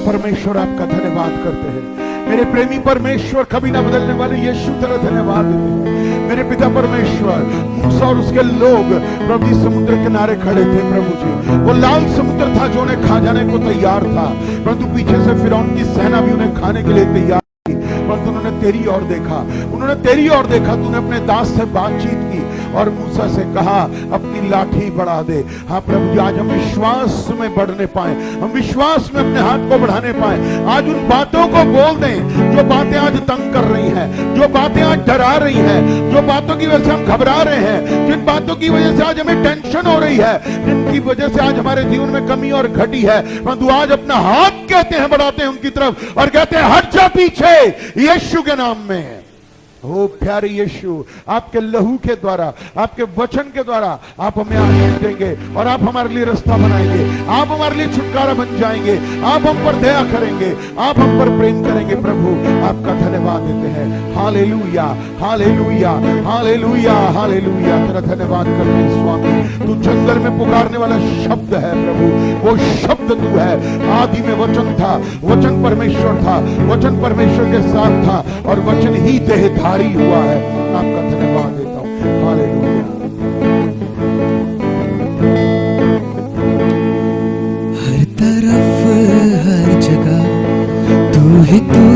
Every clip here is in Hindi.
परमेश्वर आपका धन्यवाद करते हैं। मेरे प्रेमी परमेश्वर, कभी ना बदलने वाले यीशु तेरा धन्यवाद देते हैं। मेरे पिता परमेश्वर, मूसा और उसके लोग प्रभु जी समुद्र किनारे खड़े थे प्रभु जी। वो लाल समुद्र था जो उन्हें खा जाने को तैयार था, परंतु पीछे से फिरौन की सेना भी उन्हें खाने के लिए तैयार थी, परंतु उन्होंने तेरी ओर देखा, उन्होंने तेरी ओर देखा। तूने अपने दास से बातचीत की और मूसा से कहा अपनी लाठी बढ़ा दे। हाँ प्रभु जी, आज हम विश्वास में बढ़ने पाए, हम विश्वास में अपने हाथ को बढ़ाने पाए। आज उन बातों को बोल दें जो बातें आज तंग कर रही हैं, जो बातें आज डरा रही हैं, जो बातों की वजह से हम घबरा रहे हैं, जिन बातों की वजह से आज हमें टेंशन हो रही है, जिनकी वजह से आज हमारे जीवन में कमी और घटी है, परंतु आज अपना हाथ कहते हैं, बढ़ाते हैं उनकी तरफ और कहते हैं हट जा पीछे यीशु के नाम में। ओ प्यारे यीशु, आपके लहू के द्वारा, आपके वचन के द्वारा आप हमें आशीष देंगे और आप हमारे लिए रास्ता बनाएंगे, आप हमारे लिए छुटकारा बन जाएंगे, आप हम पर दया करेंगे, आप हम पर प्रेम करेंगे। प्रभु आपका धन्यवाद देते हैं। Hallelujah, hallelujah, hallelujah, hallelujah. तेरा धन्यवाद करते हैं स्वामी। तू जंगल में पुकारने वाला शब्द है प्रभु, वो शब्द तू है। आदि में वचन था, वचन परमेश्वर था, वचन परमेश्वर के साथ था और वचन ही देहधारी हुआ है। आपका धन्यवाद देता हूं। हालेलुया। हर तरफ हर जगह तू ही तू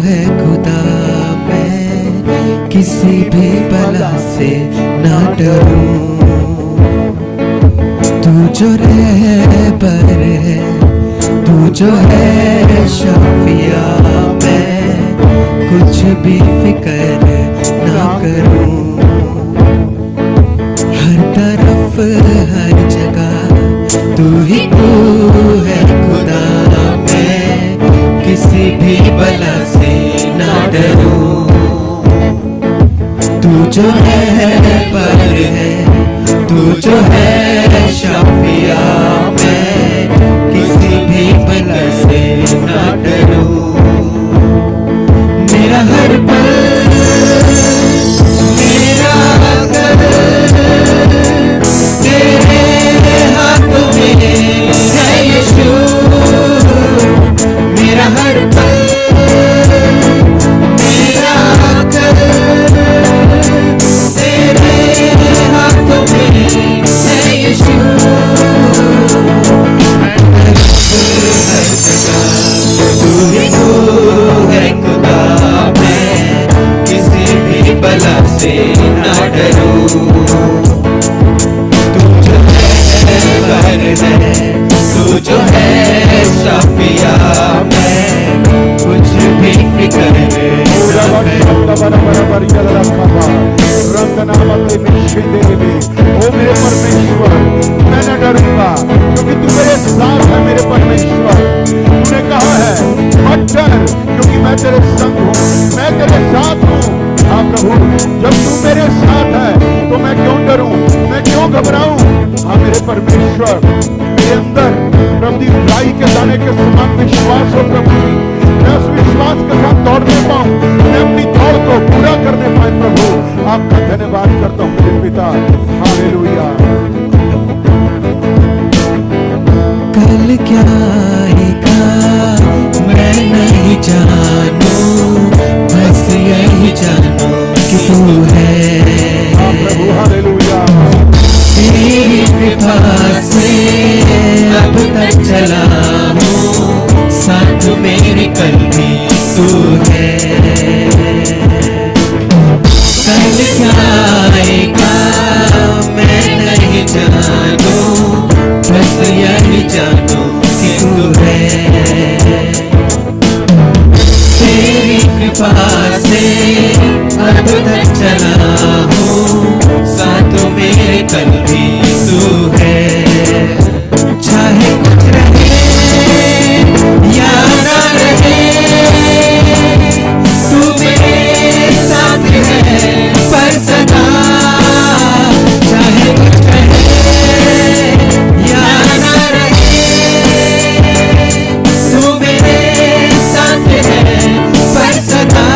है खुदा, मैं किसी भी बला से ना डरूं। तू जो रहबर है, तू जो है शाफिया, मैं कुछ भी फिक्र ना करूं। हर तरफ हर जगह तू ही तू है खुदा, मैं किसी भी बला से ना डरूं। तू जो है पर है, तू जो है शाफिया, मैं किसी भी बला से ना डरूं। मेरा हर पल, मेरा घर तेरे हाथ में है यीशु। मेरा हर पल, मेरा घर तेरे हाथ में है यीशु। हर जगह तू ही तू है खुदा, बला से ना डरूं। तू जो है पर है, तू जो है शाफिया, मैं कुछ भी फिक्र ना ओ मेरे परमेश्वर, मैं न डरूंगा क्योंकि तू मेरे साथ है। मेरे परमेश्वर, तूने कहा है मत डर क्योंकि मैं तेरे संग हूँ, मैं तेरे साथ हूँ। हाँ प्रभु, जब तू मेरे साथ है तो मैं क्यों डरूं, मैं क्यों घबराऊं। हाँ मेरे परमेश्वर, मेरे अंदर प्रभु जी राई के दाने के समान विश्वास हो प्रभु जी, मैं उस विश्वास के साथ दौड़ने पाऊं, मैं अपनी दौड़ को पूरा करने पाए। प्रभु आपका धन्यवाद करता हूं मेरे पिता। हालेलुया। कल क्या आएगा मैं नहीं जानूं, बस यही जानूं कि तू है। प्रभु हालेलुया। तेरी कृपा से अब तक चला हूँ, साथ मेरे कल भी तू है। कल क्या आएगा मैं नहीं जानूं, बस यही जानूं कि तू है। तेरी कृपा से अब तक चला हूँ, साथ मेरे कल भी तू है। चाहे कुछ रहे या ना रहे, तू मेरे साथ है पर सदा। चाहे कुछ रहे या ना रहे, तू मेरे साथ है पर सदा।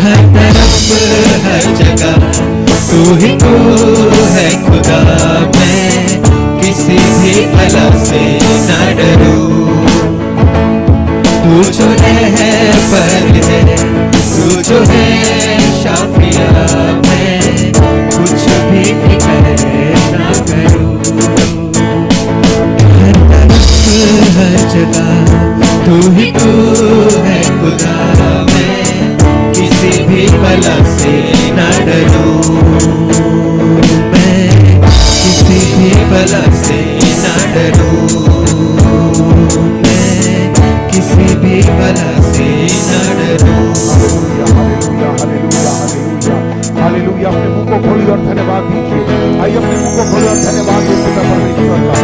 हर तरफ हर जगह तू ही तू है खुदा, मैं किसी भी बला से ना डरूं। तू जो रहबर है, तू जो है शाफिया, मैं कुछ भी फिक्र ना करूं। हर तरफ हर जगह तू ही तू है खुदा, मैं किसी भी बला से ना डरूं, मैं किसी भी बला से ना डरूं, मैं किसी भी बला से ना डरूं। हालेलुया। अपने मुंह को खोलिए और धन्यवाद दीजिए। आइए अपने मुंह को खोलिए और धन्यवाद दीजिए पिता परमेश्वर का,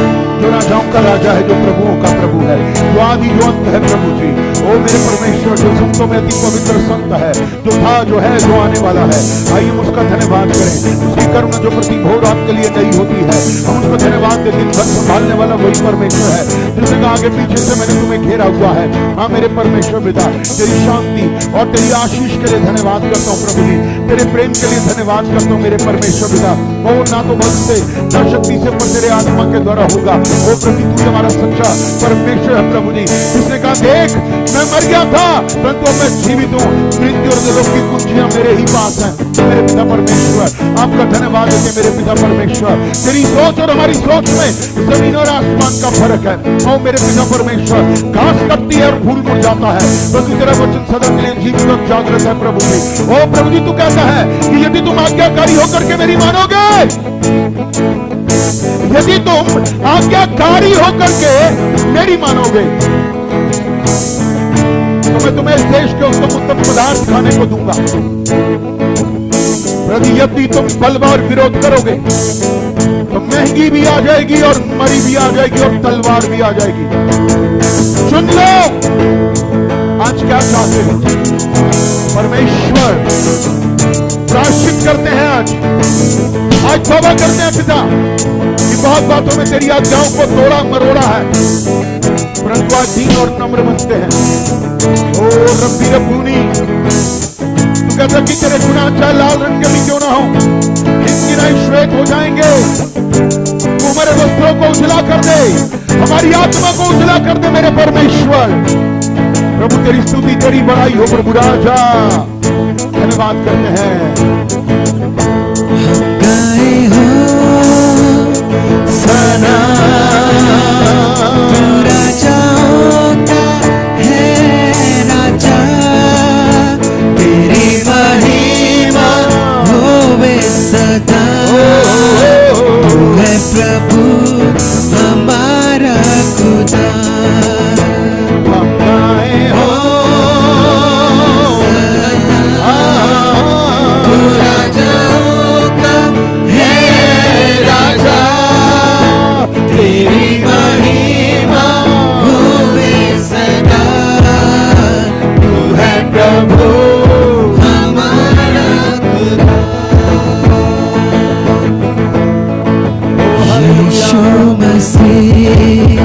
जो राजाओं का राजा है, जो प्रभुओं का प्रभु है, जो आदि जो अंत है प्रभु जी। ओ मेरे परमेश्वर, जो संतों में अति पवित्र संत है, जो था, जो है, जो आने वाला है। आइए हम उसका धन्यवाद करें। उसकी करुणा जो प्रति भोर आपके लिए नई होती है, हम उसको धन्यवाद दें। दिन भर संभालने वाला वही परमेश्वर है, जिसने कहा आगे पीछे से मैंने तुम्हें घेरा हुआ है। हाँ मेरे परमेश्वर पिता, तेरी शांति और तेरी आशीष के लिए धन्यवाद करता हूँ प्रभु जी, तेरे प्रेम के लिए धन्यवाद करता हूँ मेरे परमेश्वर पिता। वो ना तो बल से ना शक्ति से, पर तेरे आत्मा के द्वारा होगा। वो प्रभु तू हमारा सच्चा परमेश्वर है प्रभु जी, जिसने कहा देख मैं मर गया था परंतु अब मैं जीवित हूँ, मृत्यु और नरक की कुंजियां मेरे ही पास हैं। मेरे पिता परमेश्वर आपका धन्यवाद देते मेरे पिता परमेश्वर। तेरी सोच और हमारी सोच में जमीन और आसमान का फर्क है। ओ मेरे पिता परमेश्वर, घास कटती है और फूल मुड़ जाता है, परंतु तेरा वचन सदा के लिए जीवित और जागृत है प्रभु जी। ओ प्रभु जी, तू कहता है कि यदि तुम आज्ञाकारी होकर के मेरी मानोगे, यदि तुम आज्ञाकारी होकर के मेरी मानोगे, तो मैं तुम्हें इस देश के उत्तम उत्तम पदार्थ खाने को दूंगा। यदि तुम बलवार विरोध करोगे तो महंगी भी आ जाएगी और मरी भी आ जाएगी और तलवार भी आ जाएगी। सुन लो, आज क्या चाहते हो परमेश्वर? प्रायश्चित करते हैं आज तौबा करते हैं पिता कि बहुत बातों में तेरी आज्ञाओं को तोड़ा मरोड़ा है, परंतु आज दीन और नम्र बनते हैं। ओ रब्बी रब्बूनी, तू कहता कि तेरे गुनाह चाहे लाल रंग के भी क्यों ना हो, हिमगिराई श्वेत हो जाएंगे। तू हमारे वस्त्रों को उजला कर दे, हमारी आत्मा को उजला कर दे मेरे परमेश्वर। प्रभु तेरी स्तुति तेरी बड़ाई हो प्रभु राजा, धन्यवाद करते हैं। गाए हो सना, तू राजाओं का है राजा, तेरी महिमा होवे सदा। तू है प्रभु हमारा खुदा। हम गाए हो तू राजाओं का है राजा, तेरी महिमा होवे सदा। तू है प्रभु हमारा खुदा। यीशु मसीह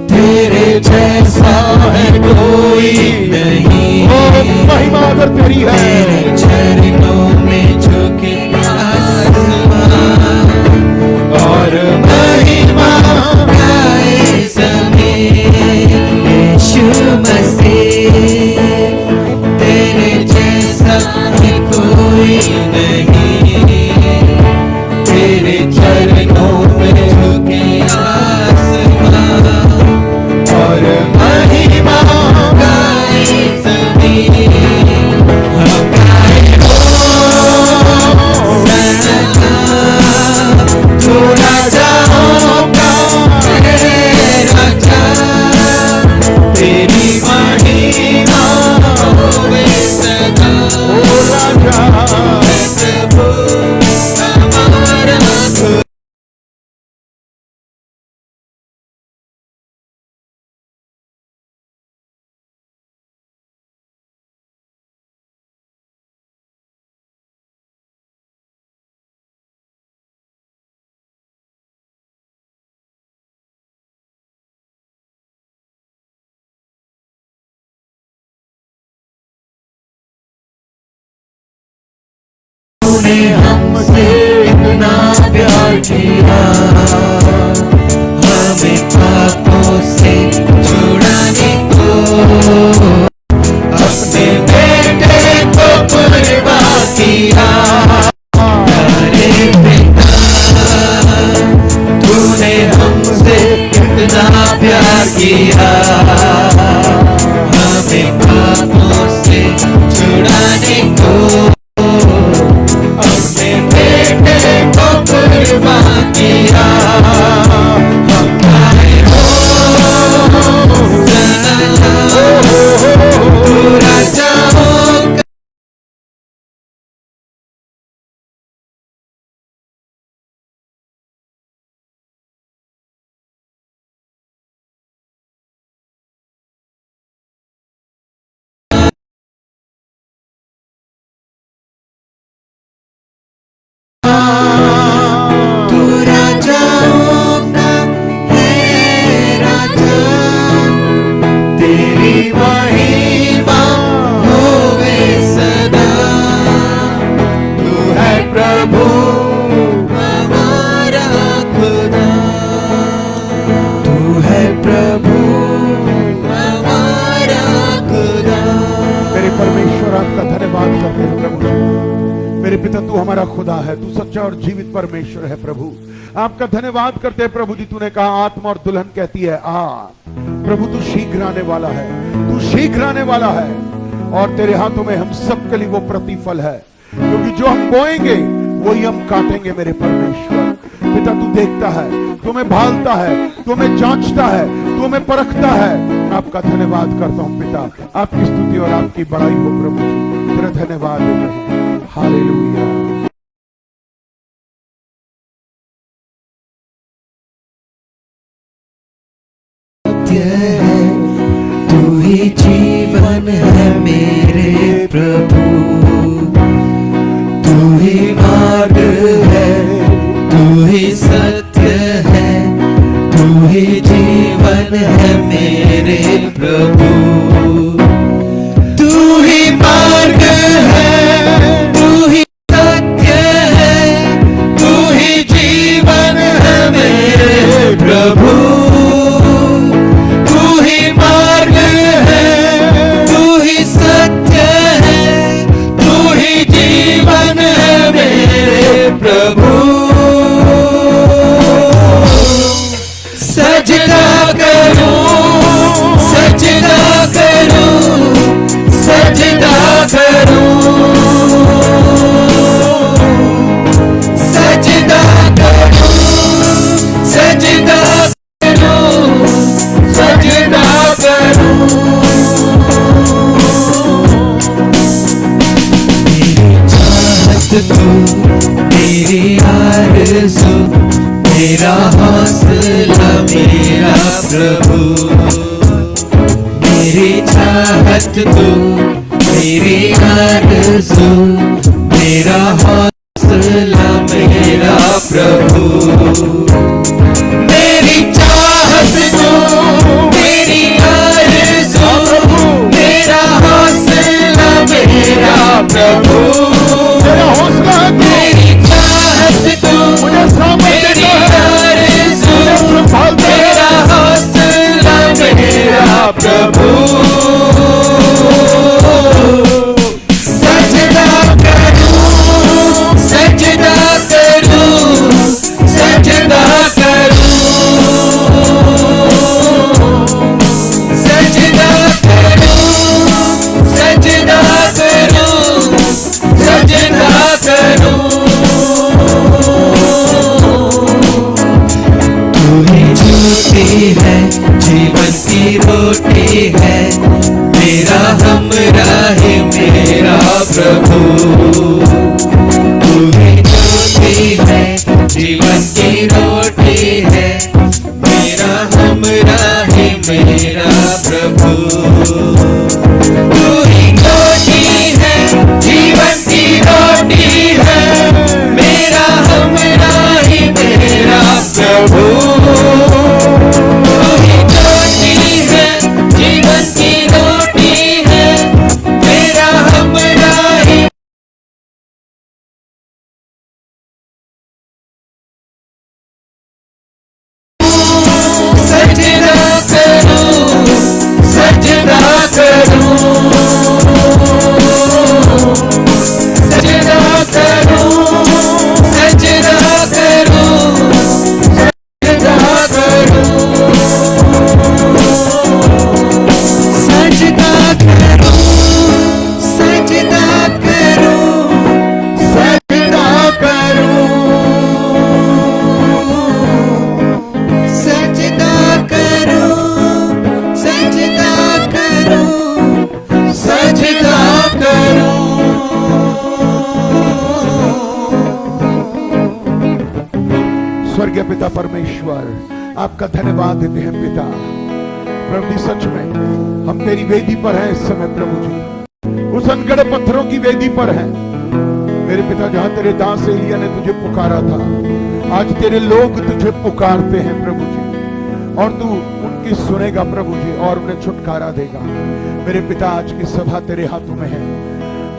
तेरे जैसा है कोई नहीं, महिमा अगर तेरी है, तेरे चरणों में झुके आसमान और महिमा गाए ज़मीन। यीशु मसीह तेरे जैसा है कोई नहीं, तेरे चरणों में झुके आसमान और महिमा गाए ज़मीन। हम गाए हो सना, तू राजाओं का है राजा, तेरी महिमा होवे सदा। ओ राजा प्रभु हमारा खुदा। तूने हमसे इतना प्यार किया, हमें पापों से छुड़ाने को तू राजाओं का है राजा, तेरी महिमा होवे सदा। तू है प्रभु हमारा खुदा, तू है प्रभु हमारा खुदा। मेरे परमेश्वर आपका धन्यवाद करते हैं प्रभु जी। मेरे पिता तू हमारा खुदा है, तू सच्चा और जीवित परमेश्वर है प्रभु। आपका धन्यवाद करते हैं प्रभु जी। तूने कहा आत्मा और दुल्हन कहती है आ। प्रभु तू शीघ्र आने वाला है, तू शीघ्र आने वाला है, और तेरे हाथों में हम सब के लिए वो प्रतिफल है, क्योंकि जो हम बोएंगे वही हम काटेंगे। मेरे परमेश्वर पिता तू देखता है, तू हमें भालता है, तू हमें जांचता है, तू हमें परखता है। आपका धन्यवाद करता हूं पिता, आपकी स्तुति और आपकी बड़ाई हो प्रभु जी। तेरा धन्यवाद देते हैं। हालेलुया। सत्य है, तू ही जीवन है मेरे प्रभु, तू ही मार्ग है, तू ही सत्य है, तू ही जीवन है मेरे प्रभु। तू ही मार्ग है, तू ही सत्य है, तू ही जीवन है मेरे प्रभु। तू ही मार्ग है, तू ही सत्य है, तू ही जीवन है मेरे प्रभु। सजदा करूं, सजदा करूं, सजदा करूं, सजदा करूं, सजदा करूं, सजदा करूं। मेरी चाहत तू, मेरी आरज़ू, मेरा हौसला मेरा प्रभु। मेरी चाहत तू, मेरी आरज़ू, मेरा हौसला मेरा प्रभु। मेरी चाहत तू, मेरी आरज़ू, मेरा हौसला मेरा प्रभु। तेरा हौसला है तू, मेरी चाहत तू, मुझे सामने मेरी देता है, आरज़ू, मुझे संभालता है। मेरा हौसला मेरा प्रभु। सजदा करूं, सजदा करूं, सजदा करूं, सजदा करूं, सजदा करूं, सजदा करूं। तू ही ज्योति है, जीवन की रोटी है, मेरा हमराही मेरा प्रभु। तू ही ज्योति है, जीवन की रोटी है, मेरा हमराही मेरा प्रभु। तू ही ज्योति है, जीवन की रोटी है, मेरा हमराही मेरा प्रभु। तू ही ज्योति है, जीवन की रोटी है, मेरा हमराही। सजदा करूं, सजदा करूं, सजदा करूं, सजदा करूं, सजदा करूं, सजदा करूं, सजदा करूं, सजदा करूं, सजदा करूं, सजदा करूं, सजदा करूं। स्वर्गीय पिता परमेश्वर आपका धन्यवाद देते हैं पिता। प्रभु जी सच में हम तेरी वेदी पर हैं इस समय प्रभु जी, उस अनगढ़ पत्थरों की वेदी पर हैं मेरे पिता, जहां तेरे दास एलिया ने तुझे पुकारा था, आज तेरे लोग तुझे पुकारते हैं प्रभु जी, और तू उनकी सुनेगा प्रभु जी, और उन्हें छुटकारा देगा। मेरे पिता, आज की सभा तेरे हाथों में है।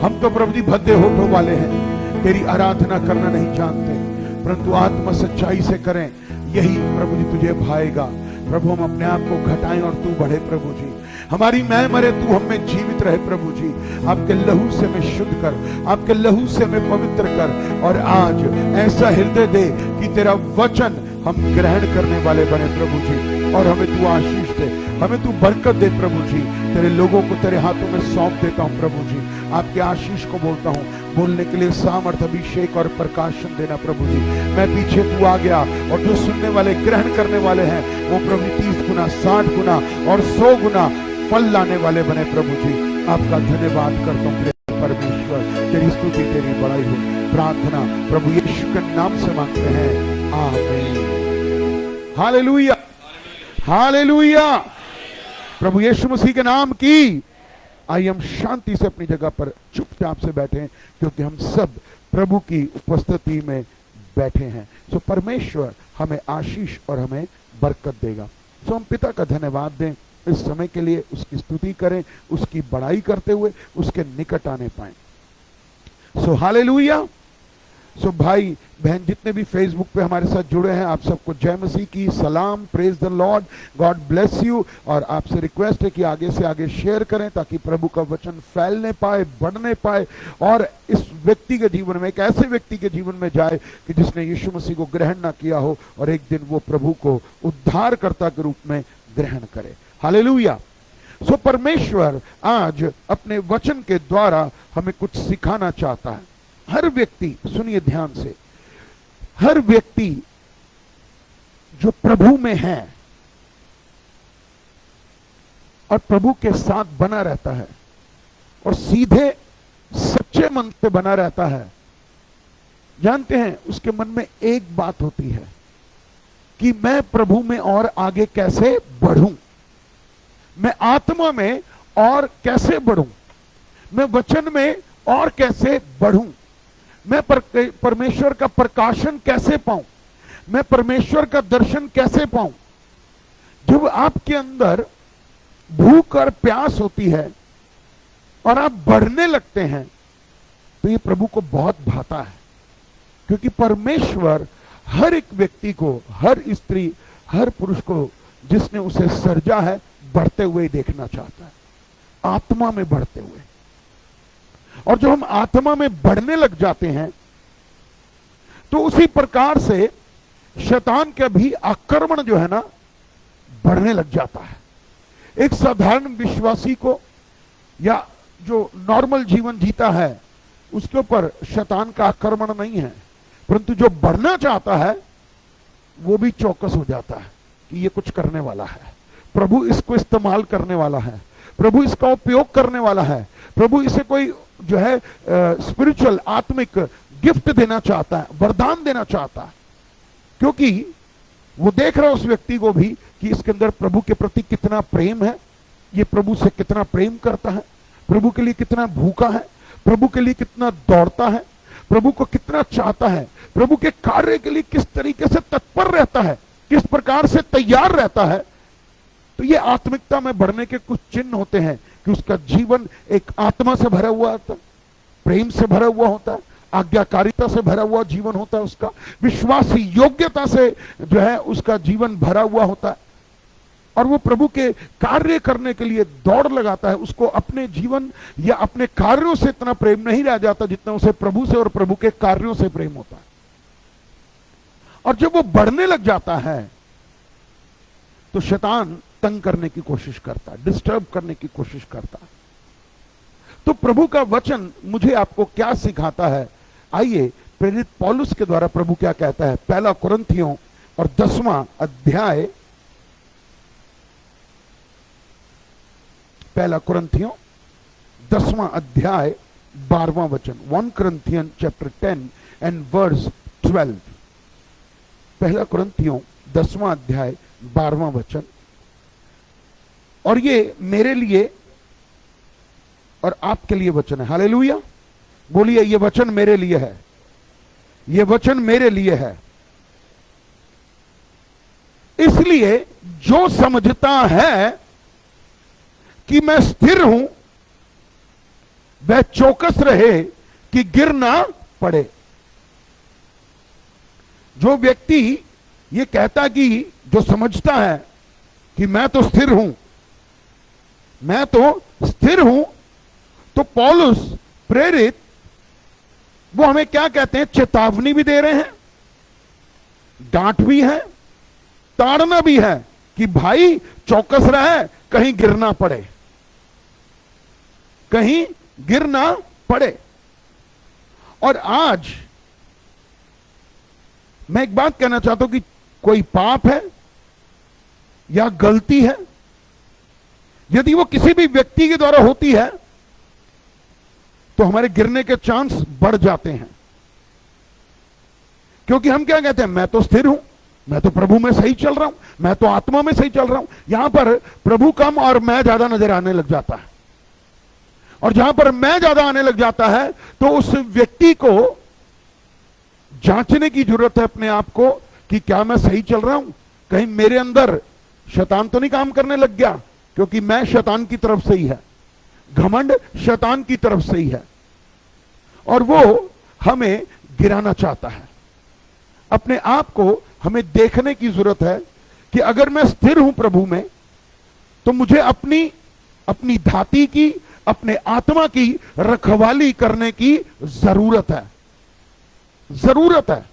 हम तो प्रभु जी भद्दे होठों वाले हैं, तेरी आराधना करना नहीं जानते, परंतु आत्मा सच्चाई से करें, यही प्रभु जी तुझे भाएगा। प्रभु, हम अपने आप को घटाएं और तू बढ़े प्रभु जी। हमारी मैं मरे, तू हमें जीवित रहे प्रभु जी। आपके लहू से मैं शुद्ध कर, आपके लहू से मैं पवित्र कर, और आज ऐसा हृदय दे कि तेरा वचन हम ग्रहण करने वाले बने प्रभु जी, और हमें तू आशीष दे, हमें तू बरकत दे प्रभु जी। तेरे लोगों को तेरे हाथों में सौंप देता हूं प्रभु जी। आपके आशीष को बोलता हूं, बोलने के लिए सामर्थ, अभिषेक और प्रकाशन देना प्रभु जी। मैं पीछे, तू आ गया, और जो सुनने वाले, ग्रहण करने वाले हैं, वो प्रभु 30 गुना, 60 गुना और 100 गुना फल लाने वाले बने प्रभु जी। आपका धन्यवाद करता हूं परमेश्वर, तेरी स्तुति, तेरी बड़ाई हो। प्रार्थना प्रभु यीशु के नाम से मांगते हैं, आमीन। Hallelujah, hallelujah. प्रभु यीशु मसीह के नाम की। आइए हम शांति से अपनी जगह पर चुपचाप से बैठे हैं, क्योंकि हम सब प्रभु की उपस्थिति में बैठे हैं। सो परमेश्वर हमें आशीष और हमें बरकत देगा। सो हम पिता का धन्यवाद दें इस समय के लिए, उसकी स्तुति करें, उसकी बड़ाई करते हुए उसके निकट आने पाए। सो हालेलुया। सो भाई बहन जितने भी फेसबुक पे हमारे साथ जुड़े हैं, आप सबको जय मसीह की सलाम, praise the Lord, God bless you. और आपसे रिक्वेस्ट है कि आगे से आगे शेयर करें, ताकि प्रभु का वचन फैलने पाए, बढ़ने पाए, और इस व्यक्ति के जीवन में, एक ऐसे व्यक्ति के जीवन में जाए कि जिसने यीशु मसीह को ग्रहण ना किया हो, और एक दिन वो प्रभु को उद्धारकर्ता के रूप में ग्रहण करे। हालेलुया। सो परमेश्वर आज अपने वचन के द्वारा हमें कुछ सिखाना चाहता है। हर व्यक्ति, सुनिए ध्यान से, हर व्यक्ति जो प्रभु में है और प्रभु के साथ बना रहता है, और सीधे सच्चे मन से बना रहता है, जानते हैं उसके मन में एक बात होती है कि मैं प्रभु में और आगे कैसे बढ़ूं, मैं आत्मा में और कैसे बढ़ूं, मैं वचन में और कैसे बढ़ूं, मैं परमेश्वर का प्रकाशन कैसे पाऊं, मैं परमेश्वर का दर्शन कैसे पाऊं। जब आपके अंदर भूख और प्यास होती है और आप बढ़ने लगते हैं, तो ये प्रभु को बहुत भाता है, क्योंकि परमेश्वर हर एक व्यक्ति को, हर स्त्री, हर पुरुष को जिसने उसे सर्जा है, बढ़ते हुए देखना चाहता है, आत्मा में बढ़ते हुए। और जो हम आत्मा में बढ़ने लग जाते हैं, तो उसी प्रकार से शैतान का भी आक्रमण जो है ना, बढ़ने लग जाता है। एक साधारण विश्वासी को, या जो नॉर्मल जीवन जीता है, उसके ऊपर शैतान का आक्रमण नहीं है, परंतु जो बढ़ना चाहता है वो भी चौकस हो जाता है कि ये कुछ करने वाला है, प्रभु इसको इस्तेमाल करने वाला है, प्रभु इसका उपयोग करने वाला है, प्रभु इसे कोई जो है स्पिरिचुअल, आत्मिक गिफ्ट देना चाहता है, वरदान देना चाहता है, क्योंकि वो देख रहा है उस व्यक्ति को भी कि इसके अंदर प्रभु के प्रति कितना प्रेम है, ये प्रभु से कितना प्रेम करता है, प्रभु के लिए कितना भूखा है, प्रभु के लिए कितना दौड़ता है, प्रभु को कितना चाहता है, प्रभु के कार्य के लिए किस तरीके से तत्पर रहता है, किस प्रकार से तैयार रहता है। तो ये आत्मिकता में बढ़ने के कुछ चिन्ह होते हैं कि उसका जीवन एक आत्मा से भरा हुआ होता है, प्रेम से भरा हुआ होता है, आज्ञाकारिता से भरा हुआ जीवन होता है उसका, विश्वासी योग्यता से जो है उसका जीवन भरा हुआ होता है, और वो प्रभु के कार्य करने के लिए दौड़ लगाता है। उसको अपने जीवन या अपने कार्यों से इतना प्रेम नहीं रह जाता जितना उसे प्रभु से और प्रभु के कार्यों से प्रेम होता है। और जब वो बढ़ने लग जाता है, तो शैतान तंग करने की कोशिश करता है, डिस्टर्ब करने की कोशिश करता है। तो प्रभु का वचन मुझे आपको क्या सिखाता है, आइए प्रेरित पौलुस के द्वारा प्रभु क्या कहता है। पहला कुरिन्थियों और 10वां अध्याय, पहला कुरिन्थियों 10वां अध्याय 12वां वचन, 1 Corinthians chapter 10 and verse 12। पहला कुरिन्थियों 10वां अध्याय 12वां वचन। और ये मेरे लिए और आपके लिए वचन है। हालेलुया। बोलिए, ये वचन मेरे लिए है, ये वचन मेरे लिए है। इसलिए जो समझता है कि मैं स्थिर हूं, वह चौकस रहे कि गिर ना पड़े। जो व्यक्ति ये कहता कि जो समझता है कि मैं तो स्थिर हूं, मैं तो स्थिर हूं, तो पौलुस प्रेरित वो हमें क्या कहते हैं, चेतावनी भी दे रहे हैं, डांट भी है, ताड़ना भी है कि भाई चौकस रहे, कहीं गिरना पड़े, कहीं गिरना पड़े। और आज मैं एक बात कहना चाहता हूं कि कोई पाप है या गलती है, यदि वो किसी भी व्यक्ति के द्वारा होती है तो हमारे गिरने के चांस बढ़ जाते हैं। क्योंकि हम क्या कहते हैं, मैं तो स्थिर हूं, मैं तो प्रभु में सही चल रहा हूं, मैं तो आत्मा में सही चल रहा हूं। यहां पर प्रभु कम और मैं ज्यादा नजर आने लग जाता है, और जहां पर मैं ज्यादा आने लग जाता है तो उस व्यक्ति को जांचने की जरूरत है अपने आप को कि क्या मैं सही चल रहा हूं, कहीं मेरे अंदर शैतान तो नहीं काम करने लग गया, क्योंकि मैं शैतान की तरफ से ही है, घमंड शैतान की तरफ से ही है, और वो हमें गिराना चाहता है। अपने आप को हमें देखने की जरूरत है कि अगर मैं स्थिर हूं प्रभु में, तो मुझे अपनी धाती की, अपने आत्मा की रखवाली करने की जरूरत है, जरूरत है,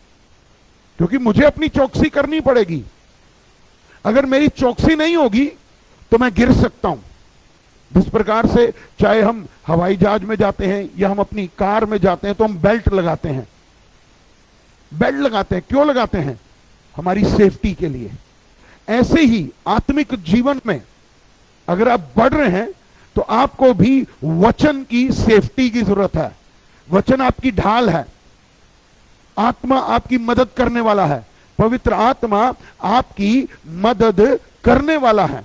क्योंकि मुझे अपनी चौकसी करनी पड़ेगी। अगर मेरी चौकसी नहीं होगी तो मैं गिर सकता हूं। जिस प्रकार से चाहे हम हवाई जहाज में जाते हैं या हम अपनी कार में जाते हैं तो हम बेल्ट लगाते हैं, बेल्ट लगाते हैं, क्यों लगाते हैं? हमारी सेफ्टी के लिए। ऐसे ही आत्मिक जीवन में अगर आप बढ़ रहे हैं तो आपको भी वचन की सेफ्टी की जरूरत है। वचन आपकी ढाल है, आत्मा आपकी मदद करने वाला है, पवित्र आत्मा आपकी मदद करने वाला है।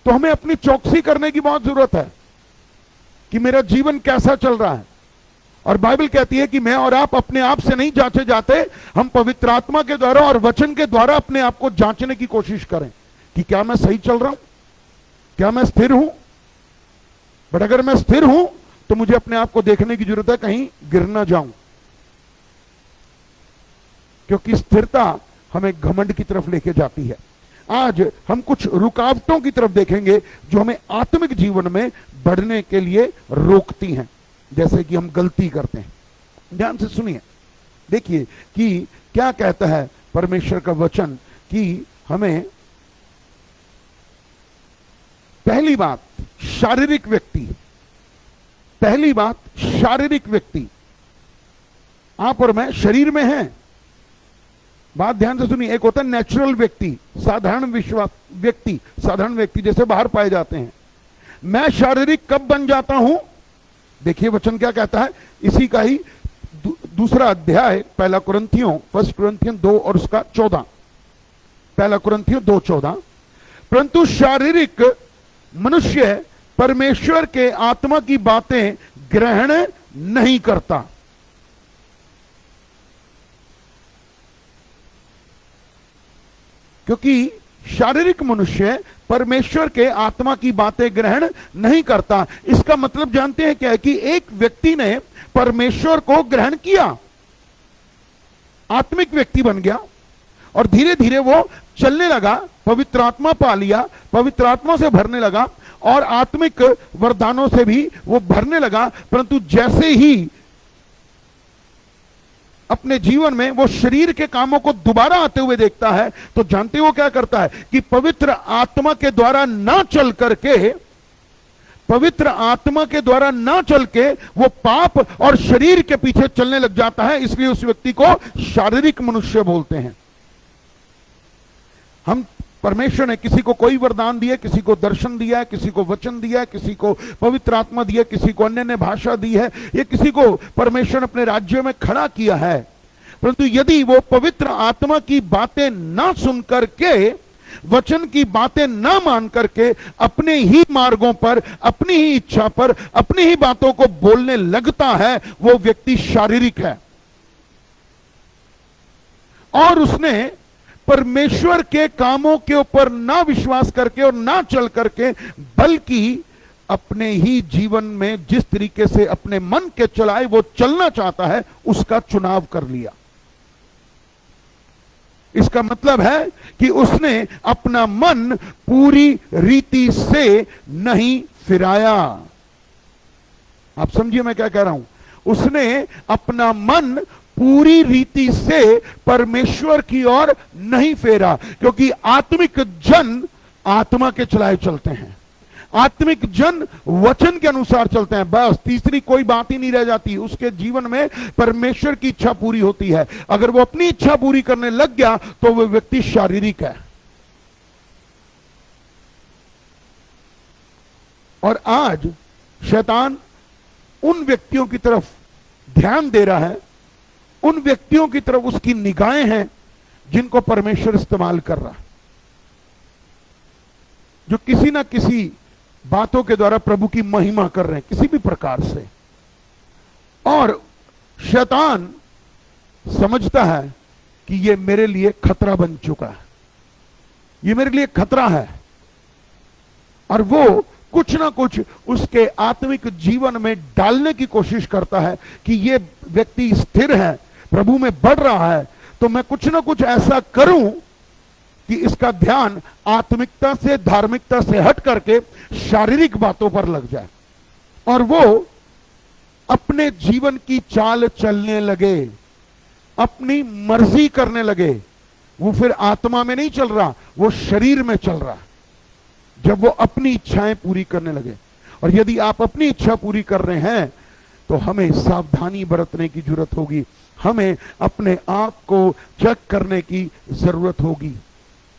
तो हमें अपनी चौकसी करने की बहुत जरूरत है कि मेरा जीवन कैसा चल रहा है। और बाइबल कहती है कि मैं और आप अपने आप से नहीं जांचे जाते, हम पवित्र आत्मा के द्वारा और वचन के द्वारा अपने आप को जांचने की कोशिश करें कि क्या मैं सही चल रहा हूं, क्या मैं स्थिर हूं। बट अगर मैं स्थिर हूं तो मुझे अपने आप को देखने की जरूरत है कहीं गिर ना जाऊं, क्योंकि स्थिरता हमें घमंड की तरफ लेके जाती है। आज हम कुछ रुकावटों की तरफ देखेंगे जो हमें आत्मिक जीवन में बढ़ने के लिए रोकती हैं, जैसे कि हम गलती करते हैं। ध्यान से सुनिए, देखिए कि क्या कहता है परमेश्वर का वचन कि हमें पहली बात शारीरिक व्यक्ति, पहली बात शारीरिक व्यक्ति, आप और मैं शरीर में हैं। बात ध्यान से सुनिए, एक होता है नेचुरल व्यक्ति, साधारण व्यक्ति, साधारण व्यक्ति जैसे बाहर पाए जाते हैं। मैं शारीरिक कब बन जाता हूं? देखिए वचन क्या कहता है, इसी का ही दूसरा अध्याय पहला कुरिन्थियों, 1 कुरिन्थियन 2 और उसका 14, पहला कुरिन्थियों 2:14, परंतु शारीरिक मनुष्य परमेश्वर के आत्मा की बातें ग्रहण नहीं करता। क्योंकि शारीरिक मनुष्य परमेश्वर के आत्मा की बातें ग्रहण नहीं करता। इसका मतलब जानते हैं क्या है कि एक व्यक्ति ने परमेश्वर को ग्रहण किया, आत्मिक व्यक्ति बन गया, और धीरे धीरे वो चलने लगा, पवित्र आत्मा पा लिया, पवित्र आत्मा से भरने लगा और आत्मिक वरदानों से भी वो भरने लगा। परंतु जैसे ही अपने जीवन में वो शरीर के कामों को दोबारा आते हुए देखता है, तो जानते हो क्या करता है कि पवित्र आत्मा के द्वारा ना चल करके, पवित्र आत्मा के द्वारा ना चल के वो पाप और शरीर के पीछे चलने लग जाता है। इसलिए उस व्यक्ति को शारीरिक मनुष्य बोलते हैं। हम परमेश्वर ने किसी को कोई वरदान दिया, किसी को दर्शन दिया है, किसी को वचन दिया है, किसी को पवित्र आत्मा दिया, किसी को अन्य भाषा दी है, या किसी को परमेश्वर ने अपने राज्य में खड़ा किया है। परंतु यदि वो पवित्र आत्मा की बातें ना सुन करके वचन की बातें ना मान करके अपने ही मार्गों पर, अपनी ही इच्छा पर, अपनी ही बातों को बोलने लगता है, वो व्यक्ति शारीरिक है। और उसने परमेश्वर के कामों के ऊपर ना विश्वास करके और ना चल करके, बल्कि अपने ही जीवन में जिस तरीके से अपने मन के चलाए वो चलना चाहता है, उसका चुनाव कर लिया। इसका मतलब है कि उसने अपना मन पूरी रीति से नहीं फिराया। आप समझिए मैं क्या कह रहा हूं। उसने अपना मन पूरी रीति से परमेश्वर की ओर नहीं फेरा, क्योंकि आत्मिक जन आत्मा के चलाए चलते हैं, आत्मिक जन वचन के अनुसार चलते हैं। बस तीसरी कोई बात ही नहीं रह जाती। उसके जीवन में परमेश्वर की इच्छा पूरी होती है। अगर वो अपनी इच्छा पूरी करने लग गया तो वो व्यक्ति शारीरिक है। और आज शैतान उन व्यक्तियों की तरफ ध्यान दे रहा है, उन व्यक्तियों की तरफ उसकी निगाहें हैं जिनको परमेश्वर इस्तेमाल कर रहा है, जो किसी ना किसी बातों के द्वारा प्रभु की महिमा कर रहे हैं, किसी भी प्रकार से। और शैतान समझता है कि ये मेरे लिए खतरा बन चुका है, ये मेरे लिए खतरा है, और वो कुछ ना कुछ उसके आत्मिक जीवन में डालने की कोशिश करता है कि ये व्यक्ति स्थिर है, प्रभु में बढ़ रहा है, तो मैं कुछ ना कुछ ऐसा करूं कि इसका ध्यान आत्मिकता से, धार्मिकता से हट करके शारीरिक बातों पर लग जाए, और वो अपने जीवन की चाल चलने लगे, अपनी मर्जी करने लगे। वो फिर आत्मा में नहीं चल रहा, वो शरीर में चल रहा है। जब वो अपनी इच्छाएं पूरी करने लगे, और यदि आप अपनी इच्छा पूरी कर रहे हैं तो हमें सावधानी बरतने की जरूरत होगी, हमें अपने आप को चेक करने की जरूरत होगी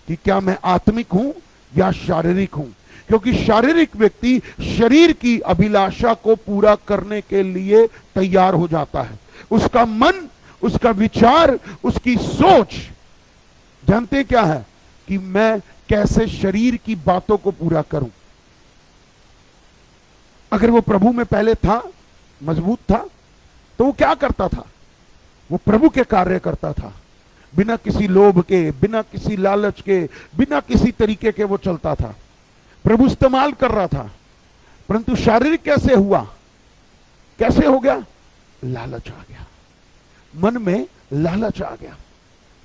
कि क्या मैं आत्मिक हूं या शारीरिक हूं। क्योंकि शारीरिक व्यक्ति शरीर की अभिलाषा को पूरा करने के लिए तैयार हो जाता है। उसका मन, उसका विचार, उसकी सोच जानते क्या है कि मैं कैसे शरीर की बातों को पूरा करूं। अगर वो प्रभु में पहले था, मजबूत था, तो वो क्या करता था? वो प्रभु के कार्य करता था, बिना किसी लोभ के, बिना किसी लालच के, बिना किसी तरीके के वो चलता था। प्रभु इस्तेमाल कर रहा था। परंतु शारीरिक कैसे हुआ? कैसे हो गया? लालच आ गया, मन में लालच आ गया।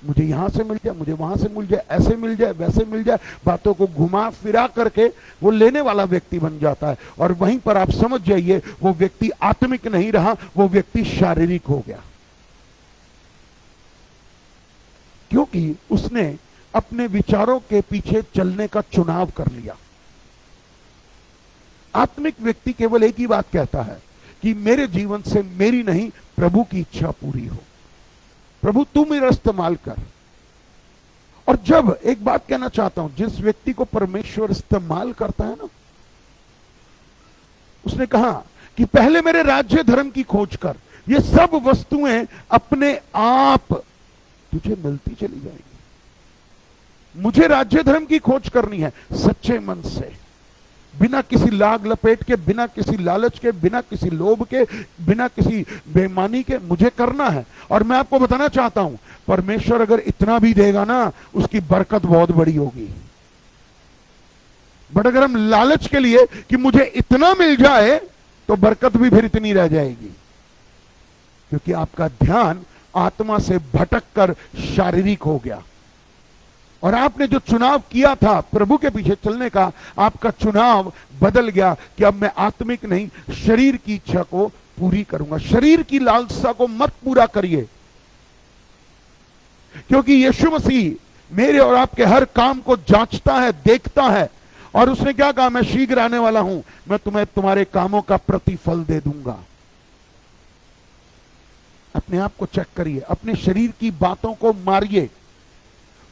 मुझे यहां से मिल जाए, मुझे वहां से मिल जाए, ऐसे मिल जाए, वैसे मिल जाए, बातों को घुमा फिरा करके वो लेने वाला व्यक्ति बन जाता है। और वहीं पर आप समझ जाइए वो व्यक्ति आत्मिक नहीं रहा, वो व्यक्ति शारीरिक हो गया, क्योंकि उसने अपने विचारों के पीछे चलने का चुनाव कर लिया। आत्मिक व्यक्ति केवल एक ही बात कहता है कि मेरे जीवन से मेरी नहीं, प्रभु की इच्छा पूरी हो। प्रभु तू मेरा इस्तेमाल कर। और जब एक बात कहना चाहता हूं, जिस व्यक्ति को परमेश्वर इस्तेमाल करता है ना, उसने कहा कि पहले मेरे राज्य धर्म की खोज कर, ये सब वस्तुएं अपने आप तुझे मिलती चली जाएगी। मुझे राज्य धर्म की खोज करनी है सच्चे मन से, बिना किसी लाग लपेट के, बिना किसी लालच के, बिना किसी लोभ के, बिना किसी बेईमानी के मुझे करना है। और मैं आपको बताना चाहता हूं, परमेश्वर अगर इतना भी देगा ना, उसकी बरकत बहुत बड़ी होगी। बट अगर हम लालच के लिए कि मुझे इतना मिल जाए, तो बरकत भी फिर इतनी रह जाएगी, क्योंकि आपका ध्यान आत्मा से भटक कर शारीरिक हो गया। और आपने जो चुनाव किया था प्रभु के पीछे चलने का, आपका चुनाव बदल गया कि अब मैं आत्मिक नहीं, शरीर की इच्छा को पूरी करूंगा। शरीर की लालसा को मत पूरा करिए, क्योंकि यीशु मसीह मेरे और आपके हर काम को जांचता है, देखता है। और उसने क्या कहा? मैं शीघ्र आने वाला हूं, मैं तुम्हें तुम्हारे कामों का प्रतिफल दे दूंगा। अपने आप को चेक करिए, अपने शरीर की बातों को मारिए।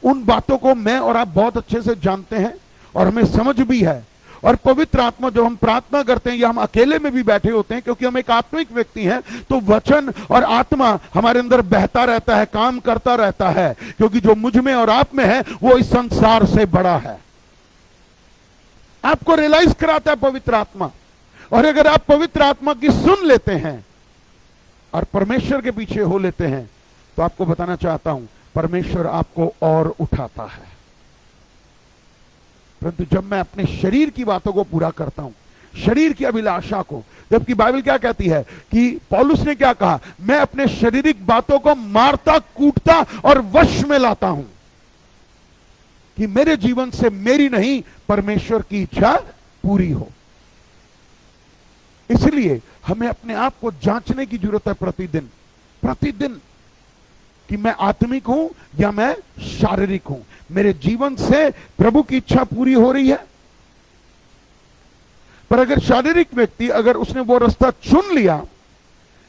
उन बातों को मैं और आप बहुत अच्छे से जानते हैं और हमें समझ भी है। और पवित्र आत्मा, जब हम प्रार्थना करते हैं या हम अकेले में भी बैठे होते हैं, क्योंकि हम एक आत्मिक व्यक्ति हैं, तो वचन और आत्मा हमारे अंदर बहता रहता है, काम करता रहता है, क्योंकि जो मुझ में और आप में है वो इस संसार से बड़ा है। आपको रियलाइज कराता है पवित्र आत्मा। और अगर आप पवित्र आत्मा की सुन लेते हैं और परमेश्वर के पीछे हो लेते हैं, तो आपको बताना चाहता हूं, परमेश्वर आपको और उठाता है। परंतु जब मैं अपने शरीर की बातों को पूरा करता हूं, शरीर की अभिलाषा को, जबकि बाइबल क्या कहती है कि पौलुस ने क्या कहा, मैं अपने शारीरिक बातों को मारता, कूटता और वश में लाता हूं, कि मेरे जीवन से मेरी नहीं परमेश्वर की इच्छा पूरी हो। इसलिए हमें अपने आप को जांचने की जरूरत है प्रतिदिन, प्रतिदिन, कि मैं आत्मिक हूं या मैं शारीरिक हूं, मेरे जीवन से प्रभु की इच्छा पूरी हो रही है। पर अगर शारीरिक व्यक्ति, अगर उसने वो रास्ता चुन लिया,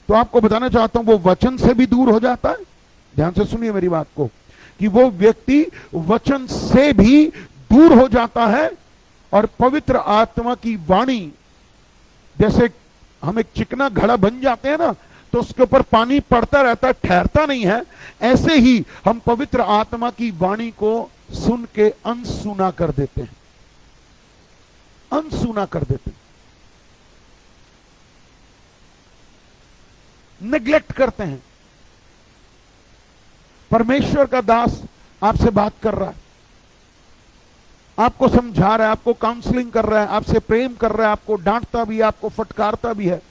तो आपको बताना चाहता हूं वो वचन से भी दूर हो जाता है। ध्यान से सुनिए मेरी बात को, कि वो व्यक्ति वचन से भी दूर हो जाता है और पवित्र आत्मा की वाणी, जैसे हम एक चिकना घड़ा बन जाते हैं ना, तो उसके ऊपर पानी पड़ता रहता है, ठहरता नहीं है, ऐसे ही हम पवित्र आत्मा की वाणी को सुन के अनसुना कर देते हैं, अनसुना कर देते हैं, नेग्लेक्ट करते हैं। परमेश्वर का दास आपसे बात कर रहा है, आपको समझा रहा है, आपको काउंसलिंग कर रहा है, आपसे प्रेम कर रहा है, आपको डांटता भी है, आपको फटकारता भी है।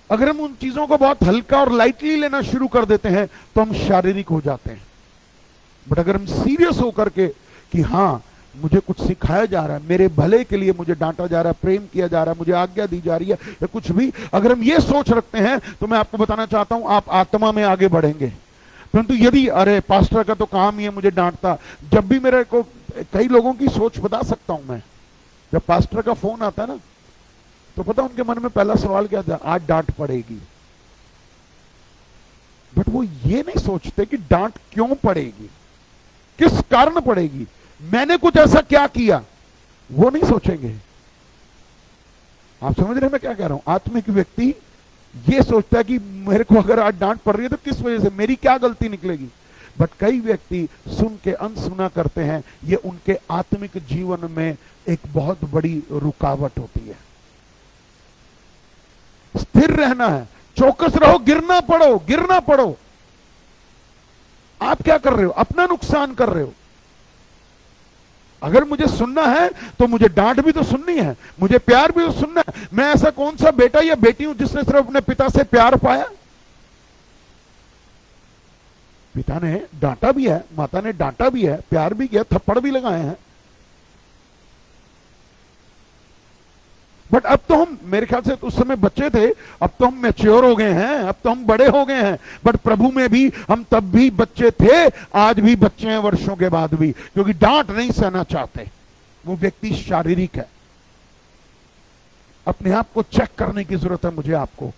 अगर हम उन चीजों को बहुत हल्का और लाइटली लेना शुरू कर देते हैं, तो हम शारीरिक हो जाते हैं। बट अगर हम सीरियस होकर के, कि हां मुझे कुछ सिखाया जा रहा है, मेरे भले के लिए मुझे डांटा जा रहा है, प्रेम किया जा रहा है, मुझे आज्ञा दी जा रही है, या कुछ भी, अगर हम ये सोच रखते हैं, तो मैं आपको बताना चाहता हूं आप आत्मा में आगे बढ़ेंगे। परंतु यदि अरे पास्टर का तो काम ही है मुझे डांटता, जब भी मेरे को, कई लोगों की सोच बता सकता हूं मैं, जब पास्टर का फोन आता है ना, तो पता उनके मन में पहला सवाल क्या था, आज डांट पड़ेगी। बट वो ये नहीं सोचते कि डांट क्यों पड़ेगी, किस कारण पड़ेगी, मैंने कुछ ऐसा क्या किया, वो नहीं सोचेंगे। आप समझ रहे हैं मैं क्या कह रहा हूं? आत्मिक व्यक्ति ये सोचता है कि मेरे को अगर आज डांट पड़ रही है तो किस वजह से, मेरी क्या गलती निकलेगी। बट कई व्यक्ति सुन के अनसुना करते हैं, ये उनके आत्मिक जीवन में एक बहुत बड़ी रुकावट होती है। स्थिर रहना है, चौकस रहो, गिरना पड़ो, गिरना पड़ो। आप क्या कर रहे हो? अपना नुकसान कर रहे हो। अगर मुझे सुनना है तो मुझे डांट भी तो सुननी है, मुझे प्यार भी तो सुनना है। मैं ऐसा कौन सा बेटा या बेटी हूं जिसने सिर्फ अपने पिता से प्यार पाया? पिता ने डांटा भी है, माता ने डांटा भी है, प्यार भी किया, थप्पड़ भी लगाए हैं। बट अब तो हम, मेरे ख्याल से उस समय बच्चे थे, अब तो हम मैच्योर हो गए हैं, अब तो हम बड़े हो गए हैं। बट प्रभु में भी हम तब भी बच्चे थे, आज भी बच्चे हैं, वर्षों के बाद भी, क्योंकि डांट नहीं सहना चाहते। वो व्यक्ति शारीरिक है। अपने आप को चेक करने की जरूरत है मुझे, आपको।